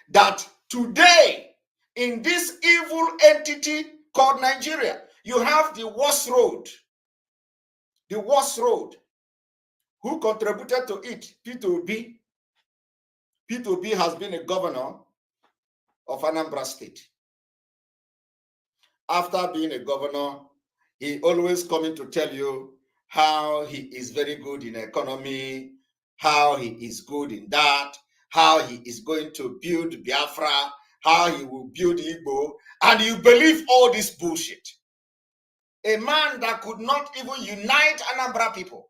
that today, in this evil entity called Nigeria, you have the worst road. The worst road. Who contributed to it? P2B. Peter Obi has been a governor of Anambra State. After being a governor, he always coming to tell you how he is very good in economy, how he is good in that, how he is going to build Biafra, how he will build Igbo, and you believe all this bullshit. A man that could not even unite Anambra people.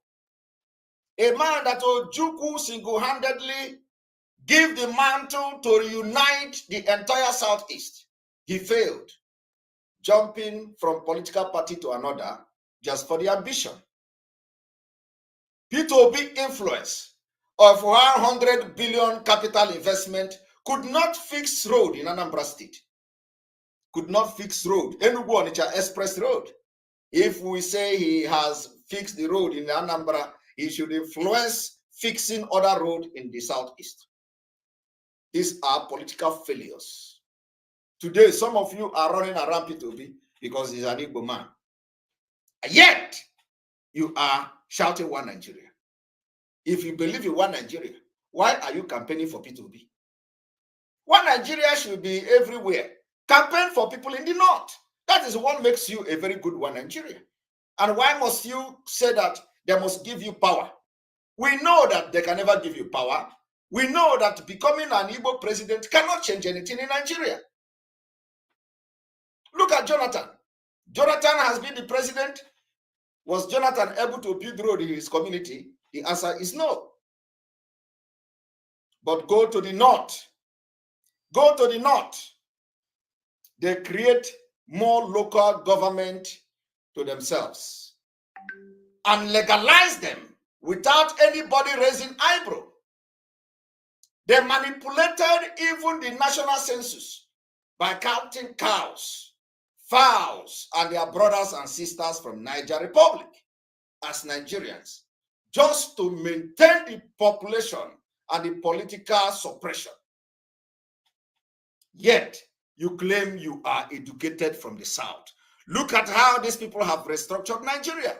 A man that Ojukwu single-handedly give the mantle to reunite the entire Southeast. He failed, jumping from political party to another just for the ambition. Peter Obi influence of 100 billion capital investment could not fix road in Anambra State. Could not fix road. Enugu Onitsha Express Road. If we say he has fixed the road in Anambra, he should influence fixing other road in the Southeast. These are political failures. Today, some of you are running around Peter Obi because he's an Igbo man. Yet, you are shouting one Nigeria. If you believe in one Nigeria, why are you campaigning for Peter Obi? One Nigeria should be everywhere. Campaign for people in the north. That is what makes you a very good one Nigeria. And why must you say that they must give you power? We know that they can never give you power. We know that becoming an Igbo president cannot change anything in Nigeria. Look at Jonathan. Jonathan has been the president. Was Jonathan able to build road in his community? The answer is no. But go to the north. Go to the north. They create more local government to themselves and legalize them without anybody raising eyebrow. They manipulated even the national census by counting cows, fowls, and their brothers and sisters from Niger Republic as Nigerians, just to maintain the population and the political suppression. Yet, you claim you are educated from the South. Look at how these people have restructured Nigeria.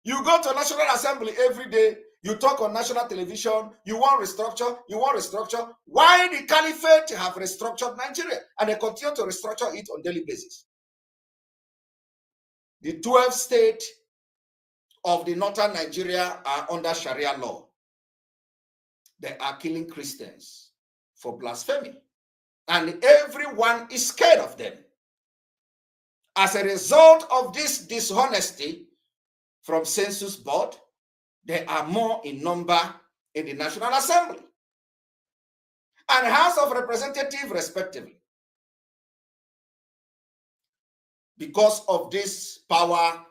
You go to National Assembly every day, you talk on national television, you want restructure, you want restructure. Why the caliphate have restructured Nigeria? And they continue to restructure it on a daily basis. The 12 states of the northern Nigeria are under Sharia law. They are killing Christians for blasphemy. And everyone is scared of them. As a result of this dishonesty from Census Board, they are more in number in the National Assembly and House of Representatives, respectively. Because of this power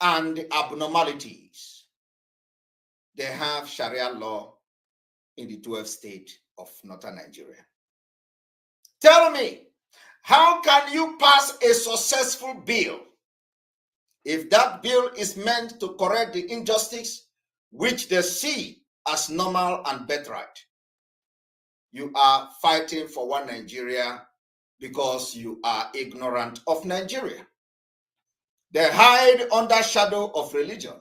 and abnormalities, they have Sharia law in the 12th state of northern Nigeria. Tell me, how can you pass a successful bill if that bill is meant to correct the injustice which they see as normal and birthright? You are fighting for one Nigeria because you are ignorant of Nigeria. They hide under shadow of religion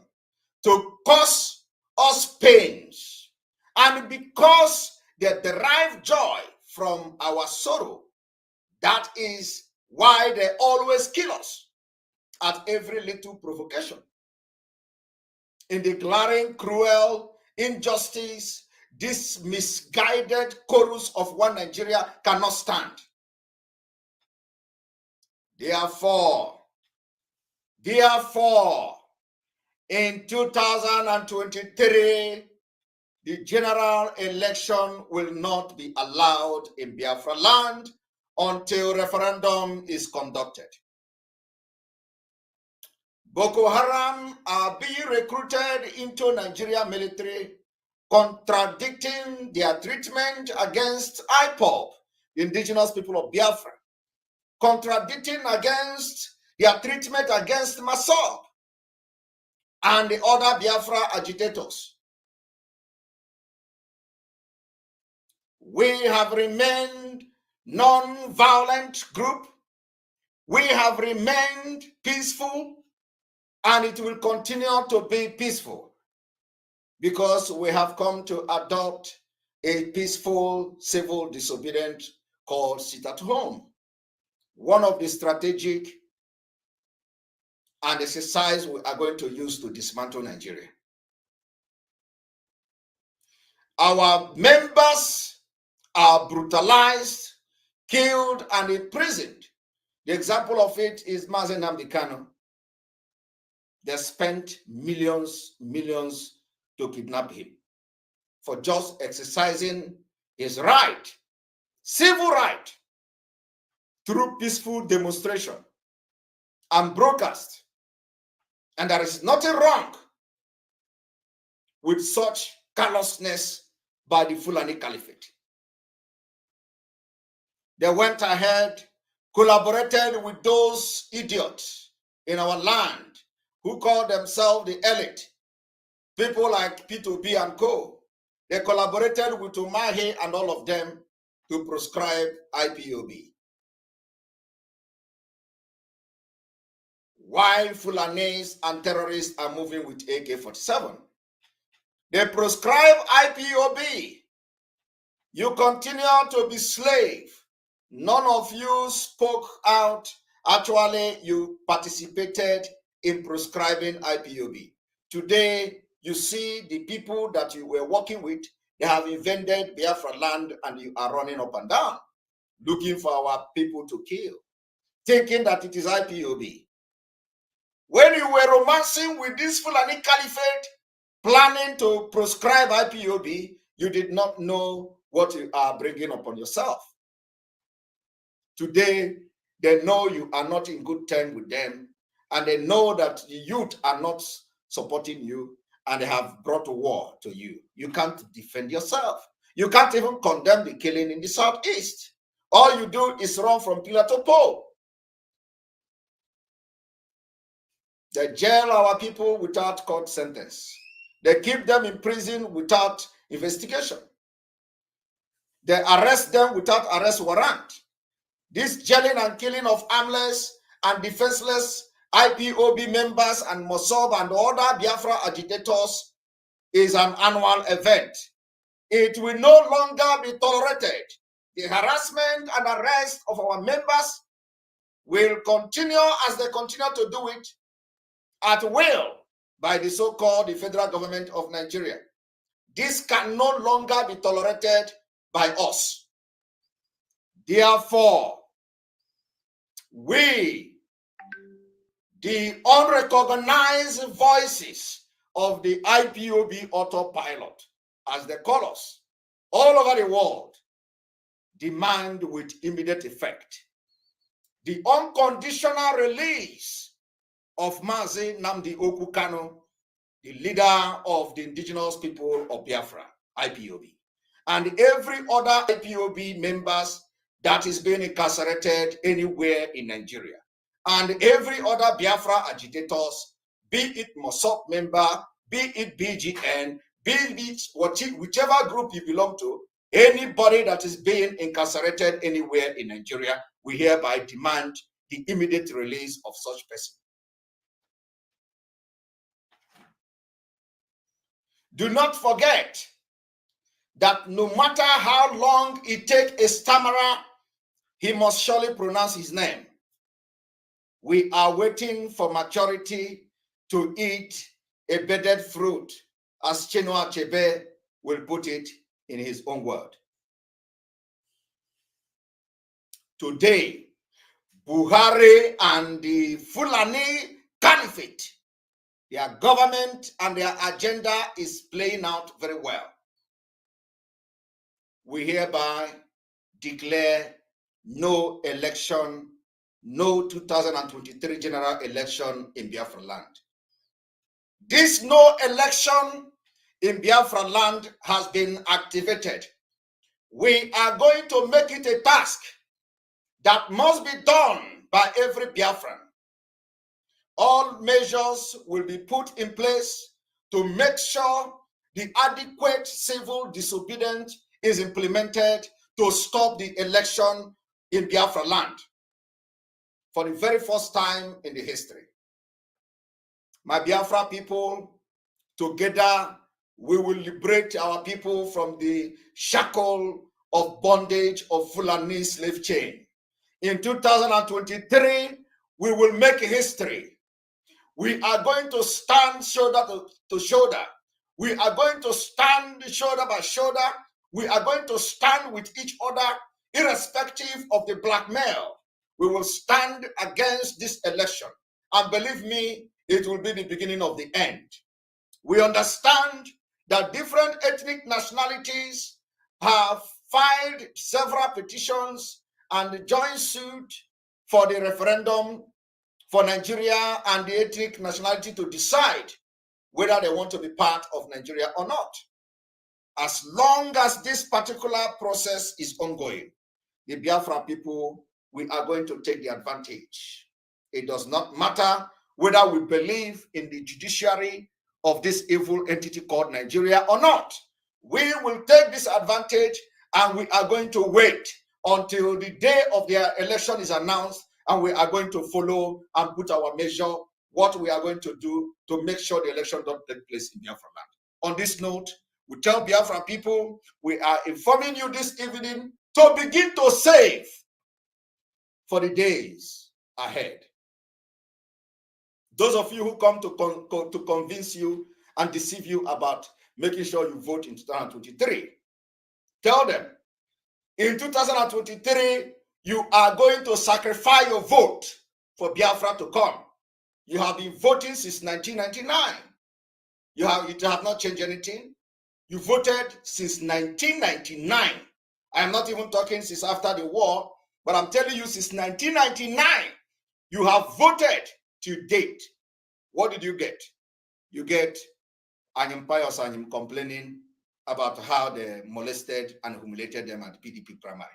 to cause us pains, and because they derive joy from our sorrow, that is why they always kill us at every little provocation. In the glaring, cruel injustice, this misguided chorus of one Nigeria cannot stand. Therefore, in 2023, the general election will not be allowed in Biafra land until referendum is conducted. Boko Haram are being recruited into Nigeria military, contradicting their treatment against IPOB, the indigenous people of Biafra, contradicting against their treatment against Masop and the other Biafra agitators. We have remained non-violent group. We have remained peaceful, and it will continue to be peaceful because we have come to adopt a peaceful civil disobedient called sit at home. One of the strategic and exercise we are going to use to dismantle Nigeria. Our members are brutalized, killed, and imprisoned. The example of it is Mazi Nnamdi Kanu. They spent millions to kidnap him for just exercising his right, civil right, through peaceful demonstration and broadcast. And there is nothing wrong with such callousness by the Fulani Caliphate. They went ahead, collaborated with those idiots in our land who call themselves the elite, people like P2B and co. They collaborated with Umahi and all of them to proscribe IPOB. While Fulanis and terrorists are moving with AK-47, they proscribe IPOB. You continue to be slave. None of you spoke out. Actually, you participated in proscribing IPOB. Today, you see the people that you were working with, they have invaded Biafra land and you are running up and down, looking for our people to kill, thinking that it is IPOB. When you were romancing with this Fulani Caliphate, planning to proscribe IPOB, you did not know what you are bringing upon yourself. Today, they know you are not in good terms with them, and they know that the youth are not supporting you, and they have brought war to you. You can't defend yourself. You can't even condemn the killing in the Southeast. All you do is run from pillar to pole. They jail our people without court sentence. They keep them in prison without investigation. They arrest them without arrest warrant. This jailing and killing of armless and defenseless IPOB members and Mossab and other Biafra agitators is an annual event. It will no longer be tolerated. The harassment and arrest of our members will continue as they continue to do it at will by the so-called the federal government of Nigeria. This can no longer be tolerated by us. Therefore, we, the unrecognized voices of the IPOB autopilot, as they call us, all over the world, demand with immediate effect the unconditional release of Mazi Nnamdi Kanu, the leader of the indigenous people of Biafra, IPOB, and every other IPOB members that is being incarcerated anywhere in Nigeria, and every other Biafra agitators, be it Mossab member, be it BGN, be it whichever group you belong to, anybody that is being incarcerated anywhere in Nigeria, we hereby demand the immediate release of such person. Do not forget that no matter how long it takes a stammerer, he must surely pronounce his name. We are waiting for maturity to eat a bedded fruit, as Chinua Achebe will put it in his own word. Today, Buhari and the Fulani Caliphate, their government and their agenda is playing out very well. We hereby declare no election, no 2023 general election in Biafra land. This no election in Biafra land has been activated. We are going to make it a task that must be done by every Biafran. All measures will be put in place to make sure the adequate civil disobedience is implemented to stop the election in Biafra land for the very first time in the history. My Biafra people, together we will liberate our people from the shackle of bondage of Fulani slave chain. In 2023, we will make history. We are going to stand shoulder to shoulder. We are going to stand shoulder by shoulder. We are going to stand with each other, irrespective of the blackmail. We will stand against this election. And believe me, it will be the beginning of the end. We understand that different ethnic nationalities have filed several petitions and joint suit for the referendum for Nigeria and the ethnic nationality to decide whether they want to be part of Nigeria or not. As long as this particular process is ongoing, the Biafra people, we are going to take the advantage. It does not matter whether we believe in the judiciary of this evil entity called Nigeria or not. We will take this advantage, and we are going to wait until the day of their election is announced, and we are going to follow and put our measure, what we are going to do to make sure the election don't take place in Biafra land. On this note, we tell Biafra people, we are informing you this evening to begin to save for the days ahead. Those of you who come to convince you and deceive you about making sure you vote in 2023, tell them, in 2023, you are going to sacrifice your vote for Biafra to come. You have been voting since 1999. It have not changed anything. You voted since 1999. I am not even talking since after the war, but I'm telling you, since 1999, you have voted to date. What did you get? You get Anyim Pius Anyim complaining about how they molested and humiliated them at the PDP primary.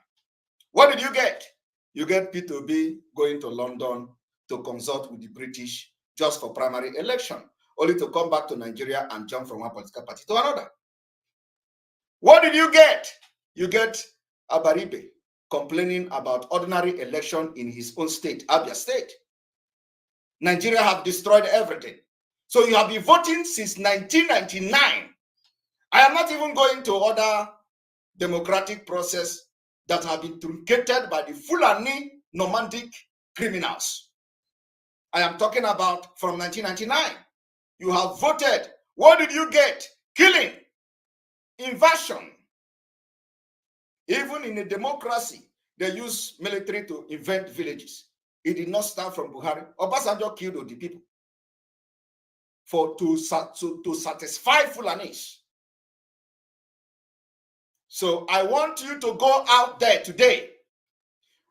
What did you get? You get P2B going to London to consult with the British just for primary election, only to come back to Nigeria and jump from one political party to another. What did you get? You get Abaribe complaining about ordinary election in his own state, Abia State. Nigeria have destroyed everything. So you have been voting since 1999. I am not even going to other democratic process that have been truncated by the Fulani nomadic criminals. I am talking about from 1999. You have voted. What did you get? Killing, invasion. Even in a democracy, they use military to invent villages. It did not start from Buhari. Obasanjo killed the people to satisfy Fulanis. So I want you to go out there today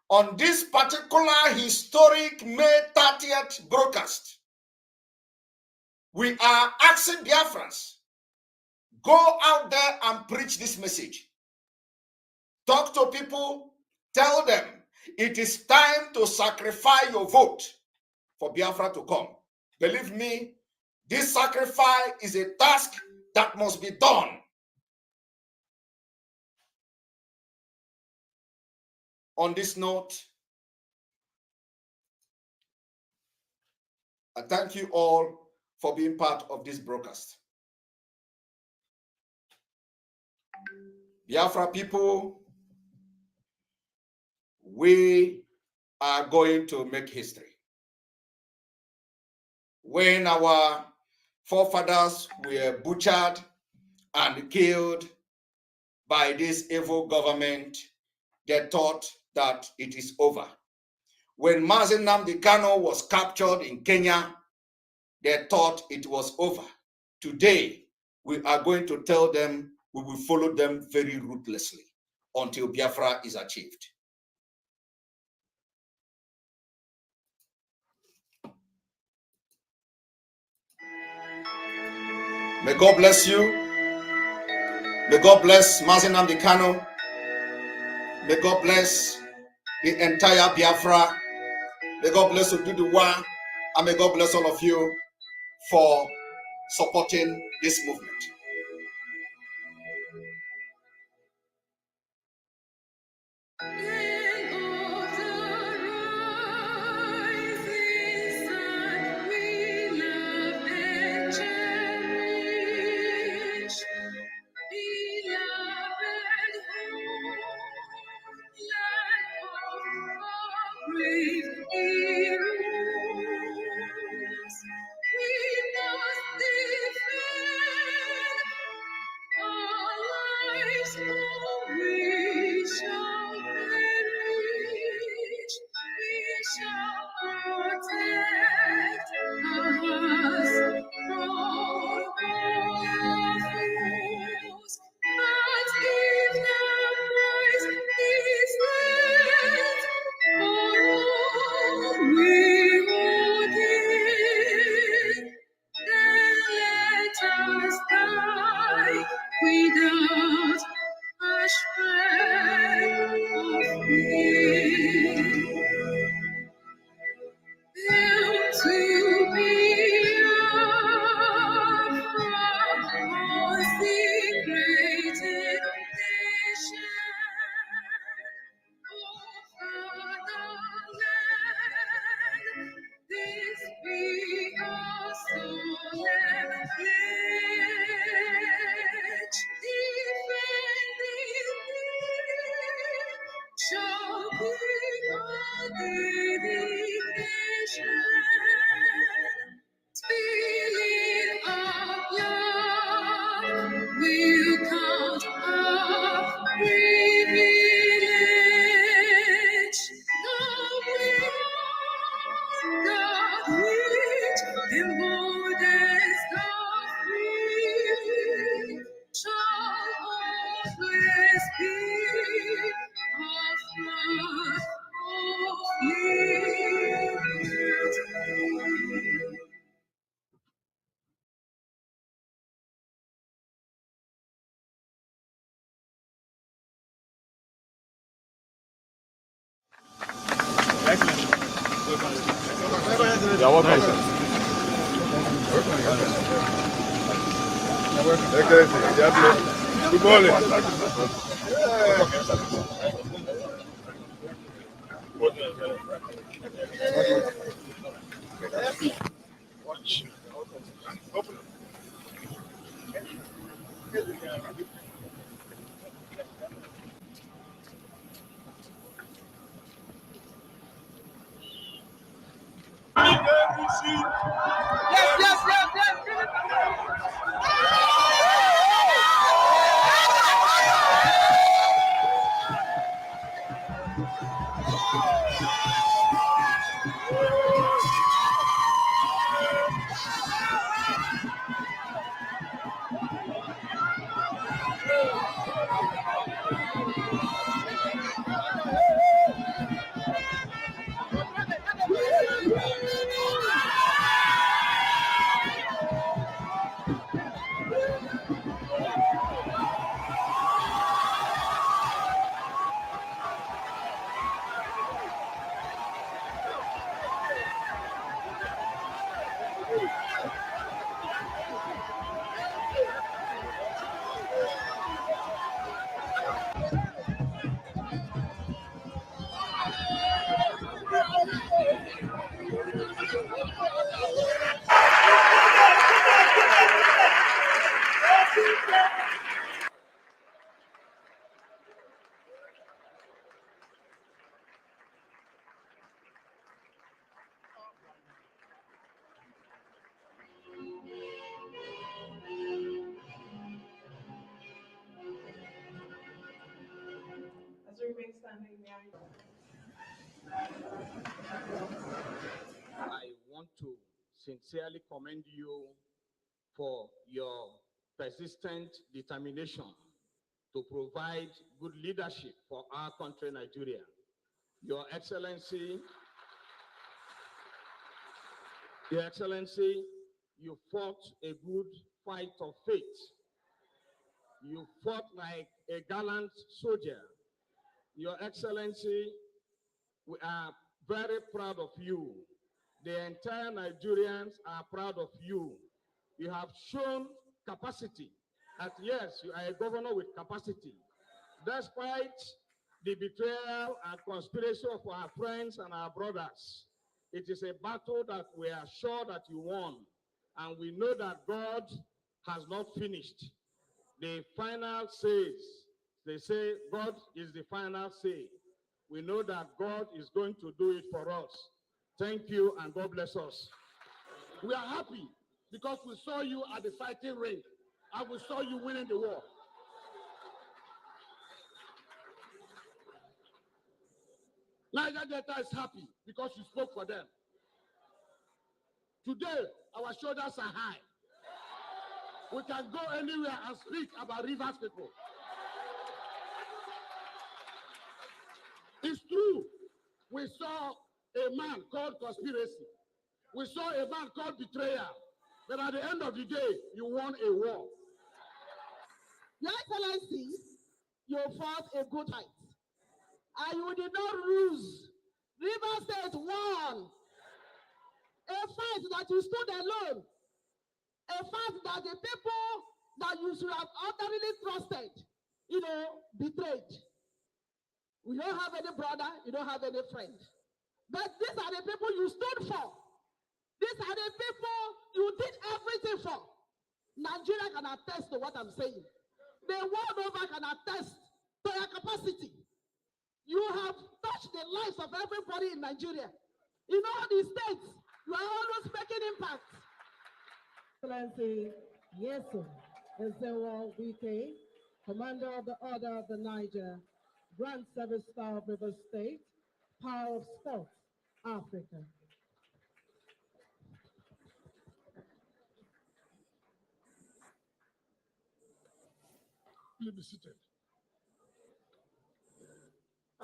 on this particular historic May 30th broadcast. We are asking Biafrans, go out there and preach this message. Talk to people, tell them it is time to sacrifice your vote for Biafra to come. Believe me, this sacrifice is a task that must be done. On this note, I thank you all for being part of this broadcast. Biafra people, we are going to make history. When our forefathers were butchered and killed by this evil government, they thought that it is over. When Mazi Nnamdi Kanu was captured in Kenya, they thought it was over. Today, we are going to tell them we will follow them very ruthlessly until Biafra is achieved. May God bless you. May God bless Mazi Nnamdi Kanu. May God bless the entire Biafra. May God bless Oduduwa. And may God bless all of you for supporting this movement. Without a shred of fear. To be a consecrated nation, O Fatherland, this be our solemn pledge. Defending thee shall be our dedication. Spirit of love will count our privilege. The which emboldens the free shall always be a flood of liberty. You're welcome, sir. Good morning. Watch. Open it. I want to sincerely commend you for your persistent determination to provide good leadership for our country, Nigeria. Your Excellency, you fought a good fight of faith. You fought like a gallant soldier. Your Excellency, we are very proud of you. The entire Nigerians are proud of you. You have shown capacity. And yes, you are a governor with capacity. Despite the betrayal and conspiracy of our friends and our brothers, it is a battle that we are sure that you won. And we know that God has not finished. The final says, they say God is the final say. We know that God is going to do it for us. Thank you and God bless us. We are happy because we saw you at the fighting ring and we saw you winning the war. Niger Delta is happy because you spoke for them. Today, our shoulders are high. We can go anywhere and speak about Rivers people. It's true. We saw a man called conspiracy. We saw a man called betrayal. But at the end of the day, you won a war. Your Excellency, you fought a good fight. And you did not lose. River State won. A fight that you stood alone. A fight that the people that you should have utterly trusted, betrayed. We don't have any brother, you don't have any friend. But these are the people you stood for. These are the people you did everything for. Nigeria can attest to what I'm saying. The world over can attest to your capacity. You have touched the lives of everybody in Nigeria. In all the states, you are always making impact. Excellency, yes, sir. Ezewa Wike, Commander of the Order of the Niger, Grand Service Star of River State, Power of Sports, Africa. Please be seated.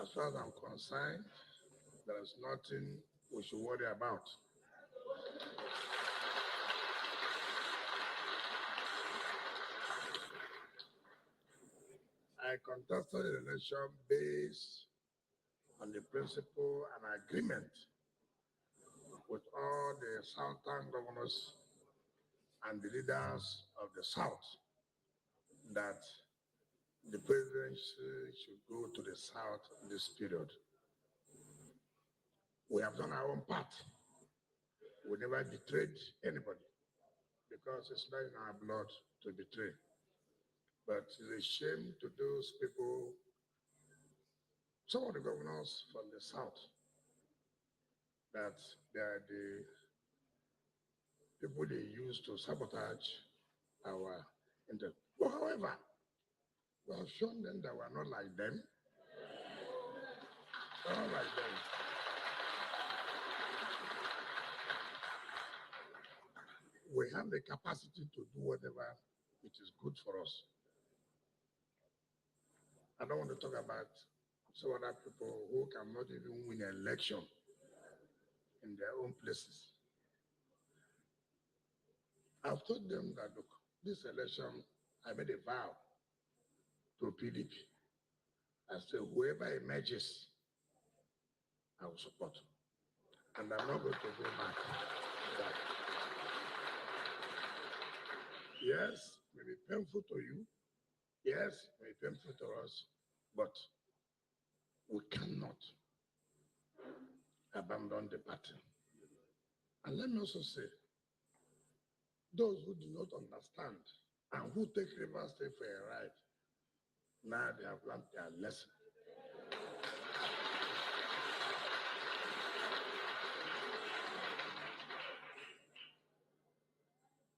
As far as I'm concerned, there is nothing we should worry about. I contested the election based on the principle and agreement with all the Southern governors and the leaders of the South that the presidency should go to the South in this period. We have done our own part. We never betrayed anybody because it's not in our blood to betray. But it's a shame to those people, some of the governors from the South, that they are the people they use to sabotage our interest. But however, we have shown them that we're not like them. We're not like them. We have the capacity to do whatever it is good for us. I don't want to talk about some other people who cannot even win an election in their own places. I've told them that, look, this election, I made a vow to PDP. I said, whoever emerges, I will support. And I'm not going to go back to that. Yes, it may be painful to you. Yes, it may be painful to us, but we cannot abandon the party. And let me also say, those who do not understand and who take Rivers State for a ride, now they have learned their lesson.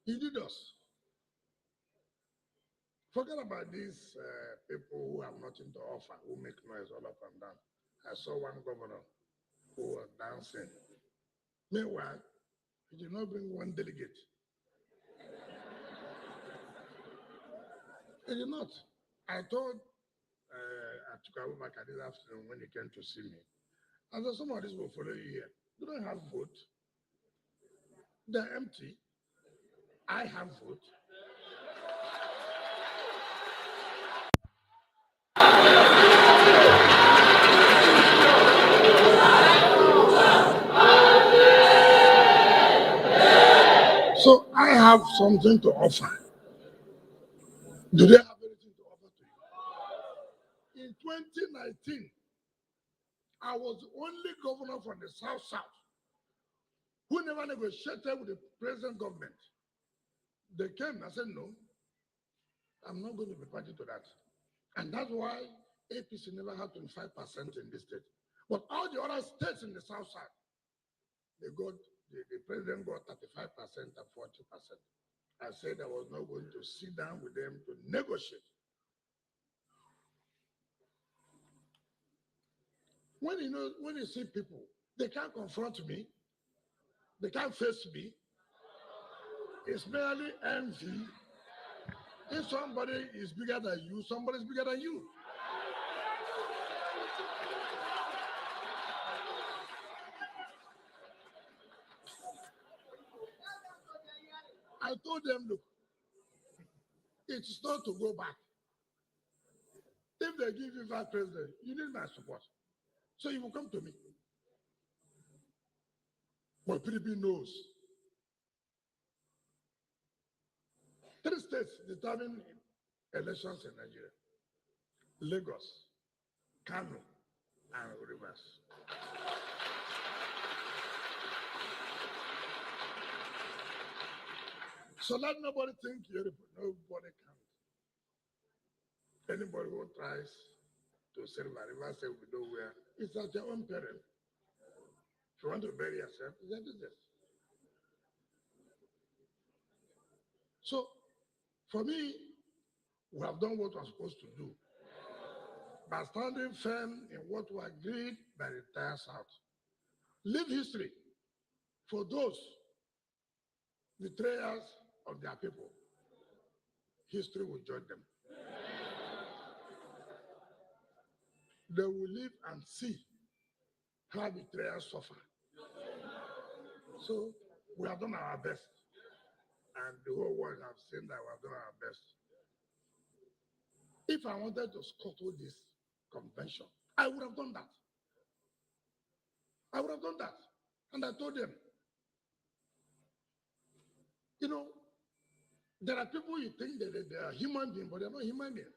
He did us. Forget about these people who have nothing to offer, who make noise all up and down. I saw one governor who was dancing. Meanwhile, he did not bring one delegate. He did not. I told Atuka Abubakar this afternoon when he came to see me, I said, some of these will follow you here. They don't have vote. They're empty. I have vote. So I have something to offer. Do they have anything to offer to you? In 2019, I was the only governor from the South who never negotiated with the present government. They came and said, no, I'm not going to be party to that. And that's why APC never had 25% in this state. But all the other states in the South, they got, the president got 35% and 40%. I said I was not going to sit down with them to negotiate. When you see people, they can't confront me, they can't face me, It's merely envy. If somebody is bigger than you, somebody is bigger than you. I told them, look, it's not to go back. If they give you vice president, you need my support. So you will come to me. But PDP knows. 3 states determine elections in Nigeria: Lagos, Kano, and Rivers. So let nobody think nobody can. Anybody who tries to say Rivers say we know where, it's at your own peril. If you want to bury yourself, it's a business. So for me, we have done what we're supposed to do by standing firm in what we agreed by the entire South. Leave history for those betrayers of their people. History will judge them. They will live and see how betrayers suffer. So we have done our best, and the whole world have seen that we have done our best. If I wanted to scuttle this convention, I would have done that. I would have done that. And I told them, you know, there are people you think that they are human beings, but they're not human beings.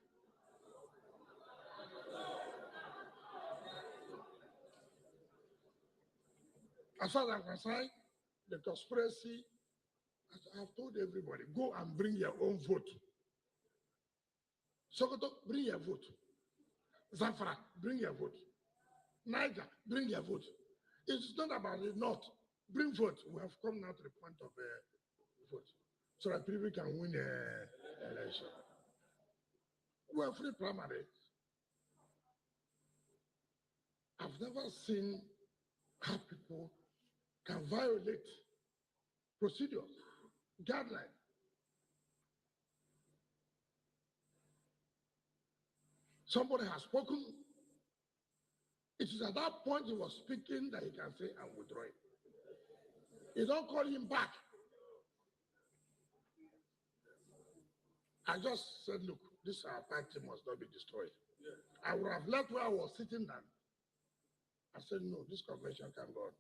As far as I'm concerned, the conspiracy, I've told everybody, go and bring your own vote. Sokoto, bring your vote. Zamfara, bring your vote. Niger, bring your vote. It's not about the North. Bring vote. We have come now to the point of vote, so that people can win the election. We have free primaries. I've never seen how people can violate procedures, guidelines. Somebody has spoken. It is at that point he was speaking that he can say, I'm withdrawing. You don't call him back. I just said, look, this our party must not be destroyed. I would have left where I was sitting down. I said, no, this convention can go on,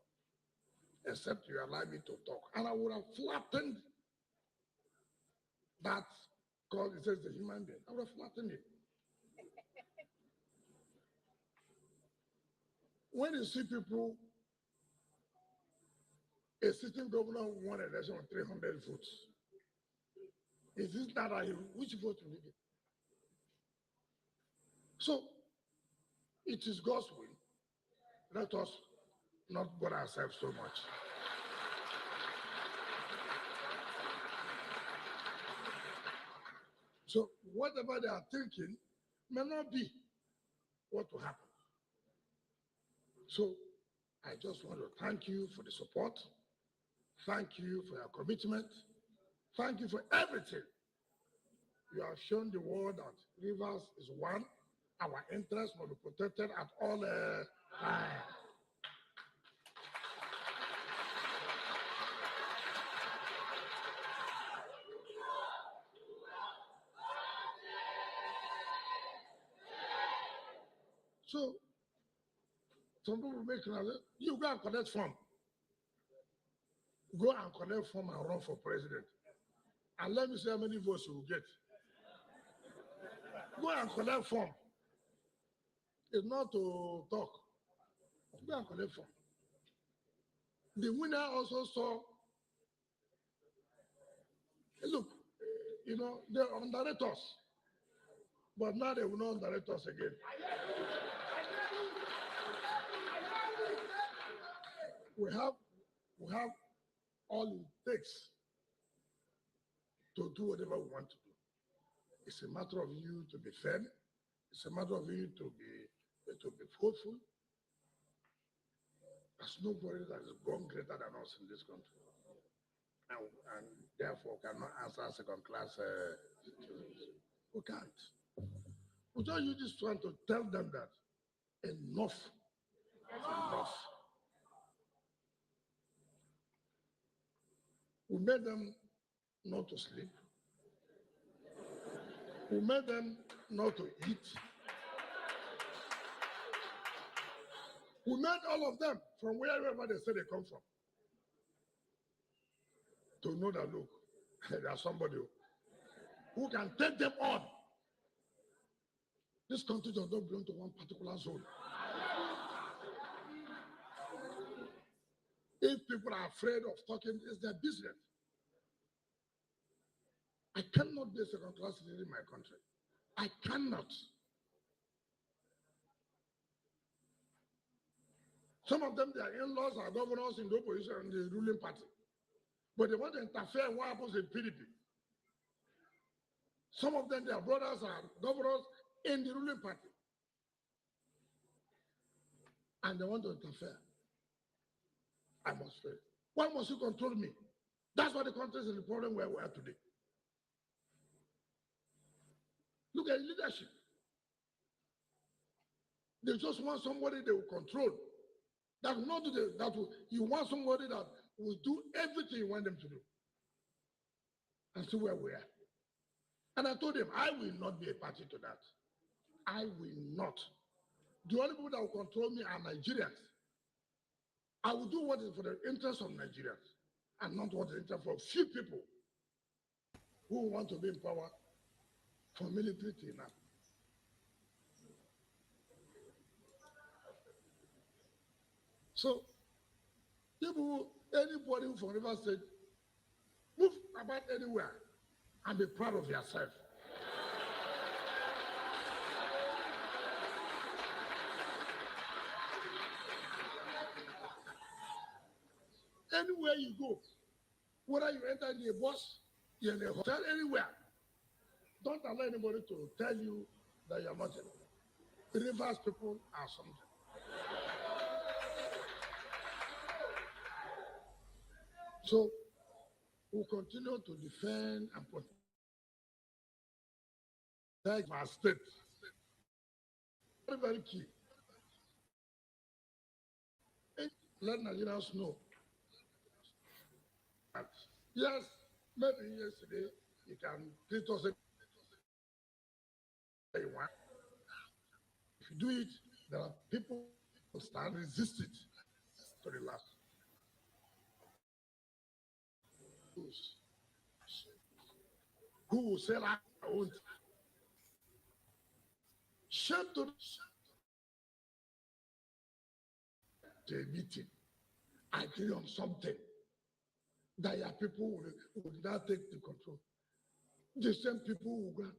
except you allow me to talk. And I would have flattened that, because it says the human being. I would have flattened it. When you see people, a sitting governor won an election with 300 votes, is this not which vote will you get? So it is God's will. Let us not bother ourselves so much. So whatever they are thinking may not be what will happen. So I just want to thank you for the support. Thank you for your commitment. Thank you for everything. You have shown the world that Rivers is one. Our interests must be protected at all times. So some people make you go and collect form. Go and collect form and run for president. And let me see how many votes you will get. Go and collect form. It's not to talk. Go and collect form. The winner also saw, look, you know, they underrate us. But now they will not underrate us again. We have all it takes to do whatever we want to do. It's a matter of you to be firm. It's a matter of you to be faithful. There's nobody that is born greater than us in this country. and therefore cannot answer second-class students. We can't. We just use this one to tell them that enough is enough. We made them not to sleep. We made them not to eat. We made all of them from wherever they say they come from to know that, look, there's somebody who can take them on. This country does not belong to one particular zone. If people are afraid of talking, it's their business. I cannot be a second-class citizen in my country. I cannot. Some of them, their in-laws are governors in the opposition and the ruling party. But they want to interfere in what happens in PDP. Some of them, their brothers are governors in the ruling party. And they want to interfere. I must fail. Why must you control me? That's why the country is in the problem where we are today. Look at leadership. They just want somebody they will control. That will not do you want somebody that will do everything you want them to do. And see where we are. And I told them, I will not be a party to that. I will not. The only people that will control me are Nigerians. I will do what is for the interest of Nigerians and not what is interest for few people who want to be in power for military now. So, anybody who from River State, move about anywhere and be proud of yourself. Anywhere you go, whether you enter in a bus, you're in a hotel, anywhere, don't allow anybody to tell you that you're not enough. The Rivers people are something. So we'll continue to defend and protect our state. Very, very key. Let Nigerians know that, yes, maybe yesterday you can treat us as you want. If you do it, there are people who stand resist it to the last. Who will sell our own? Shame to a meeting, agree on something that your people will not take the control. The same people will go.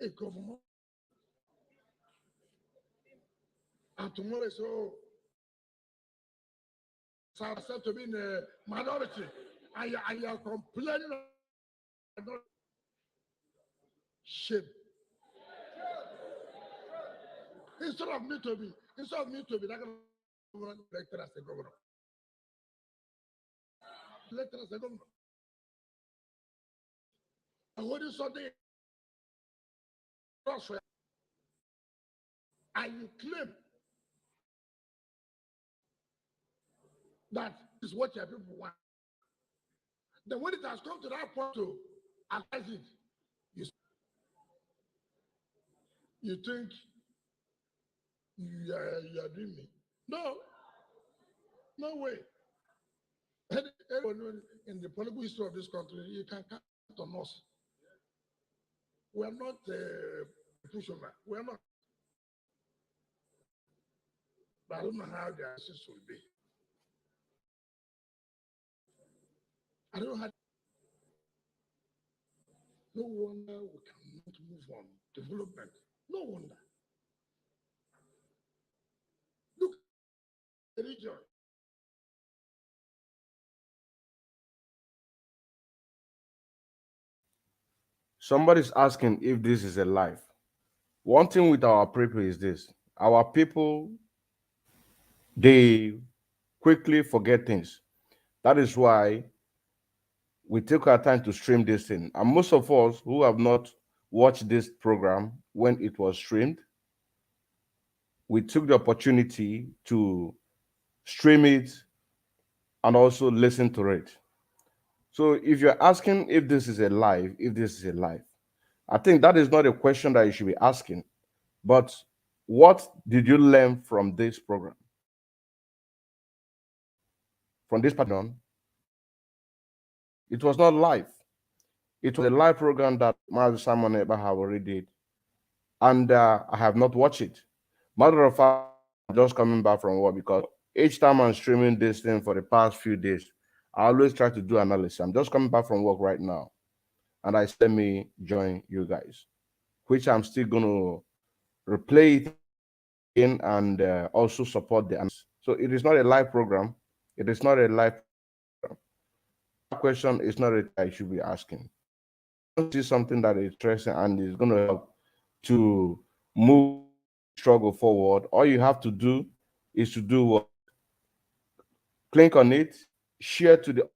A government. And tomorrow, so I said to be in a minority, and you are complaining. Shame. Instead of me to be that kind of elected as a governor. Elected as a governor. And what is something and you claim that is what your people want. Then when it has come to that point to analyze it, you think you are doing me. No way. Everyone in the political history of this country, you can count on us. We are not pushover. We are not. But I don't know how the assist will be. I don't know how. No wonder we cannot move on. Development. No wonder. Look at the region. Somebody's asking if this is a life. One thing with our people is this. Our people, they quickly forget things. That is why we take our time to stream this thing. And most of us who have not watched this program when it was streamed, we took the opportunity to stream it and also listen to it. So if you're asking if this is a live, I think that is not a question that you should be asking. But what did you learn from this program? From this pattern? It was not live. It was a live program that Master Simon Eba have already did. And I have not watched it. Matter of fact, I'm just coming back from work because each time I'm streaming this thing for the past few days, I always try to do analysis. I'm just coming back from work right now. And I said, let me join you guys, which I'm still going to replay it in and also support the analysis. So it is not a live program. It is not a live program. That question is not a I should be asking. See something that is interesting and is going to help to move struggle forward. All you have to do is to do what? Click on it, share to the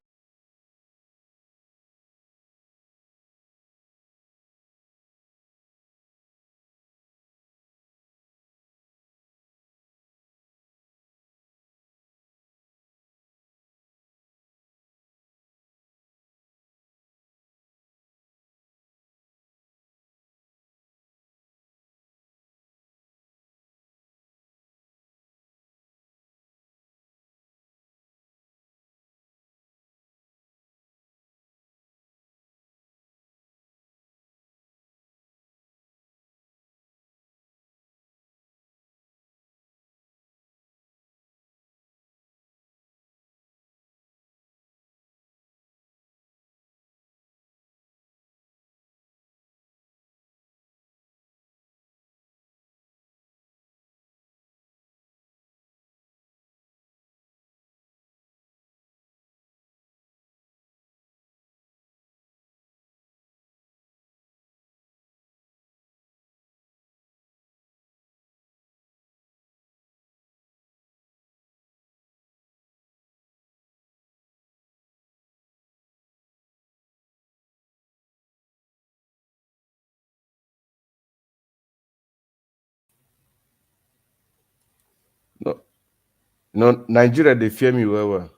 no, Nigeria, they fear me well.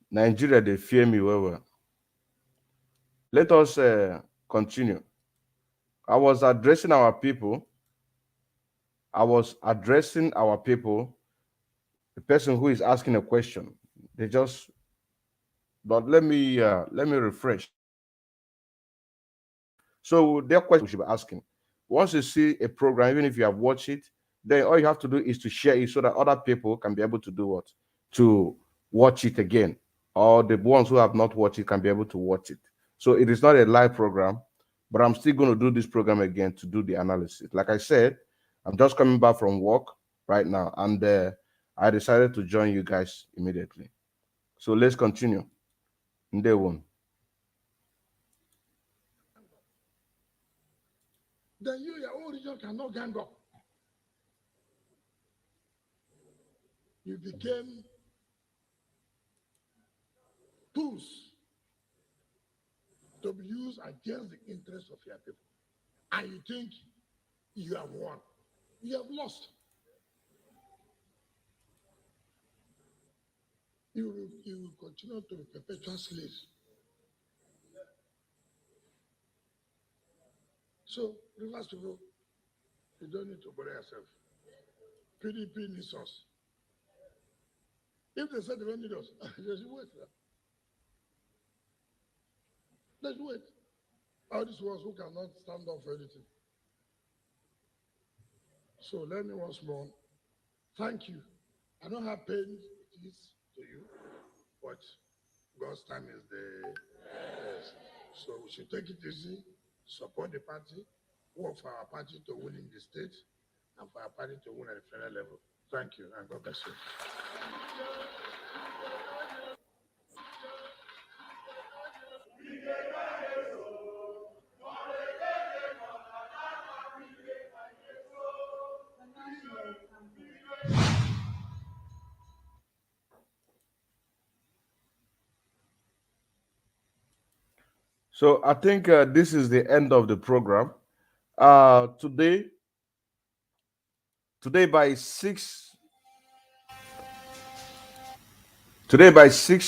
Nigeria, they fear me well. Let us continue. I was addressing our people. The person who is asking a question. But let me refresh. So their question we should be asking. Once you see a program, even if you have watched it, then all you have to do is to share it so that other people can be able to do what? To watch it again. Or the ones who have not watched it can be able to watch it. So it is not a live program, but I'm still going to do this program again to do the analysis. Like I said, I'm just coming back from work right now, and I decided to join you guys immediately. So let's continue. Day one. Then you, your own region, cannot gang up. You became tools to be used against the interests of your people. And you think you have won. You have lost. You will continue to be perpetual slaves. So, Rivers people, you don't need to bother yourself. PDP needs us. If they say they don't need us, just wait. Let's wait. All these ones who cannot stand up for anything. So let me once more thank you. I know how pain it is to you, but God's time is the best. So we should take it easy, support the party, work for our party to win in the state, and for our party to win at the federal level. Thank you, and God bless you. So I think this is the end of the program. Today by 6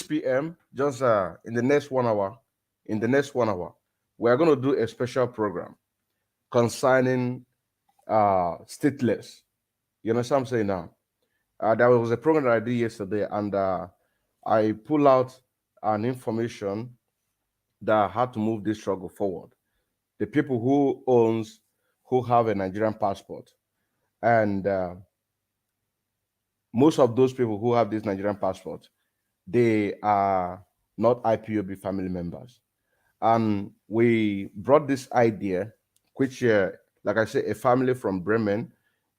p.m., just in the next 1 hour, we are going to do a special program concerning stateless. You know what I'm saying now? There was a program that I did yesterday, and I pull out an information that had to move this struggle forward. The people who have a Nigerian passport, and most of those people who have this Nigerian passport, they are not IPOB family members. And we brought this idea, which, like I said, a family from Bremen,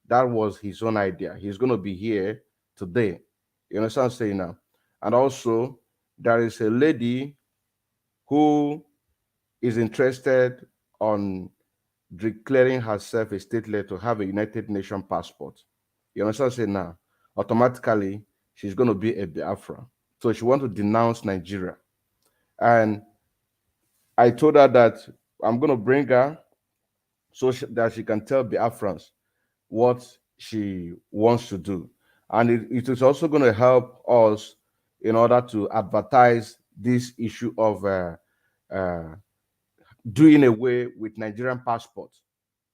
that was his own idea. He's going to be here today. You understand what I'm saying now? And also, there is a lady who is interested on declaring herself a stateless to have a United Nations passport. You understand what I'm saying now? Automatically, she's going to be a Biafra. So she wants to denounce Nigeria. And I told her that I'm going to bring her so that she can tell Biafrans what she wants to do. And it is also going to help us in order to advertise this issue of doing away with Nigerian passports.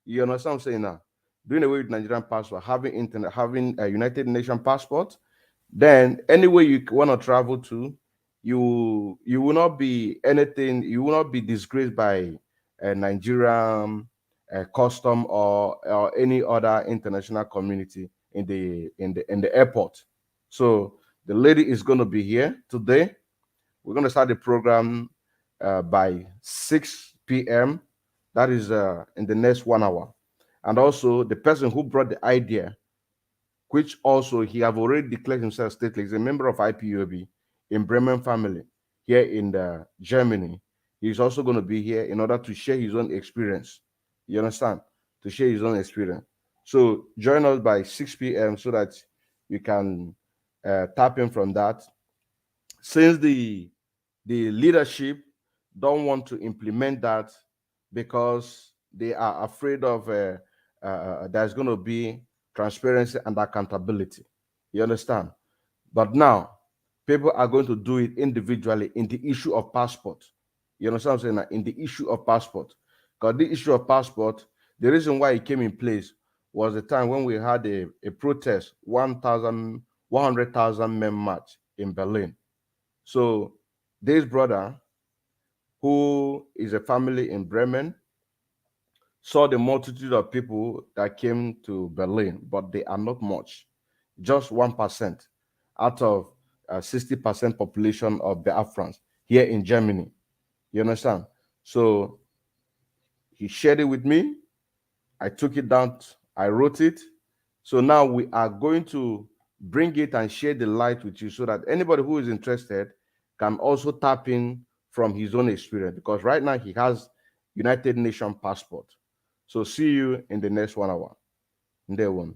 You understand what I'm saying now? Doing away with Nigerian passport, having internet, having a United Nations passport. Then anywhere you want to travel to, you will not be anything. You will not be disgraced by a Nigerian custom or any other international community in the airport. So the lady is going to be here today. We're going to start the program by 6 p.m. That is in the next 1 hour. And also the person who brought the idea, which also he have already declared himself stateless, is a member of IPOB in Bremen family here in Germany. He's also going to be here in order to share his own experience. You understand? To share his own experience. So join us by 6 p.m. so that you can tap in from that. Since the leadership don't want to implement that because they are afraid of there's going to be transparency and accountability. You understand? But now, people are going to do it individually in the issue of passport. You understand what I'm saying? In the issue of passport. Because the issue of passport, the reason why it came in place was the time when we had a protest, 100,000 men march in Berlin. So this brother, who is a family in Bremen, saw the multitude of people that came to Berlin, but they are not much, just 1% out of 60% population of Biafrans here in Germany. You understand? So he shared it with me. I took it down. I wrote it. So now we are going to bring it and share the light with you so that anybody who is interested can also tap in from his own experience, because right now he has United Nations passport. So see you in the next 1 hour. Day one.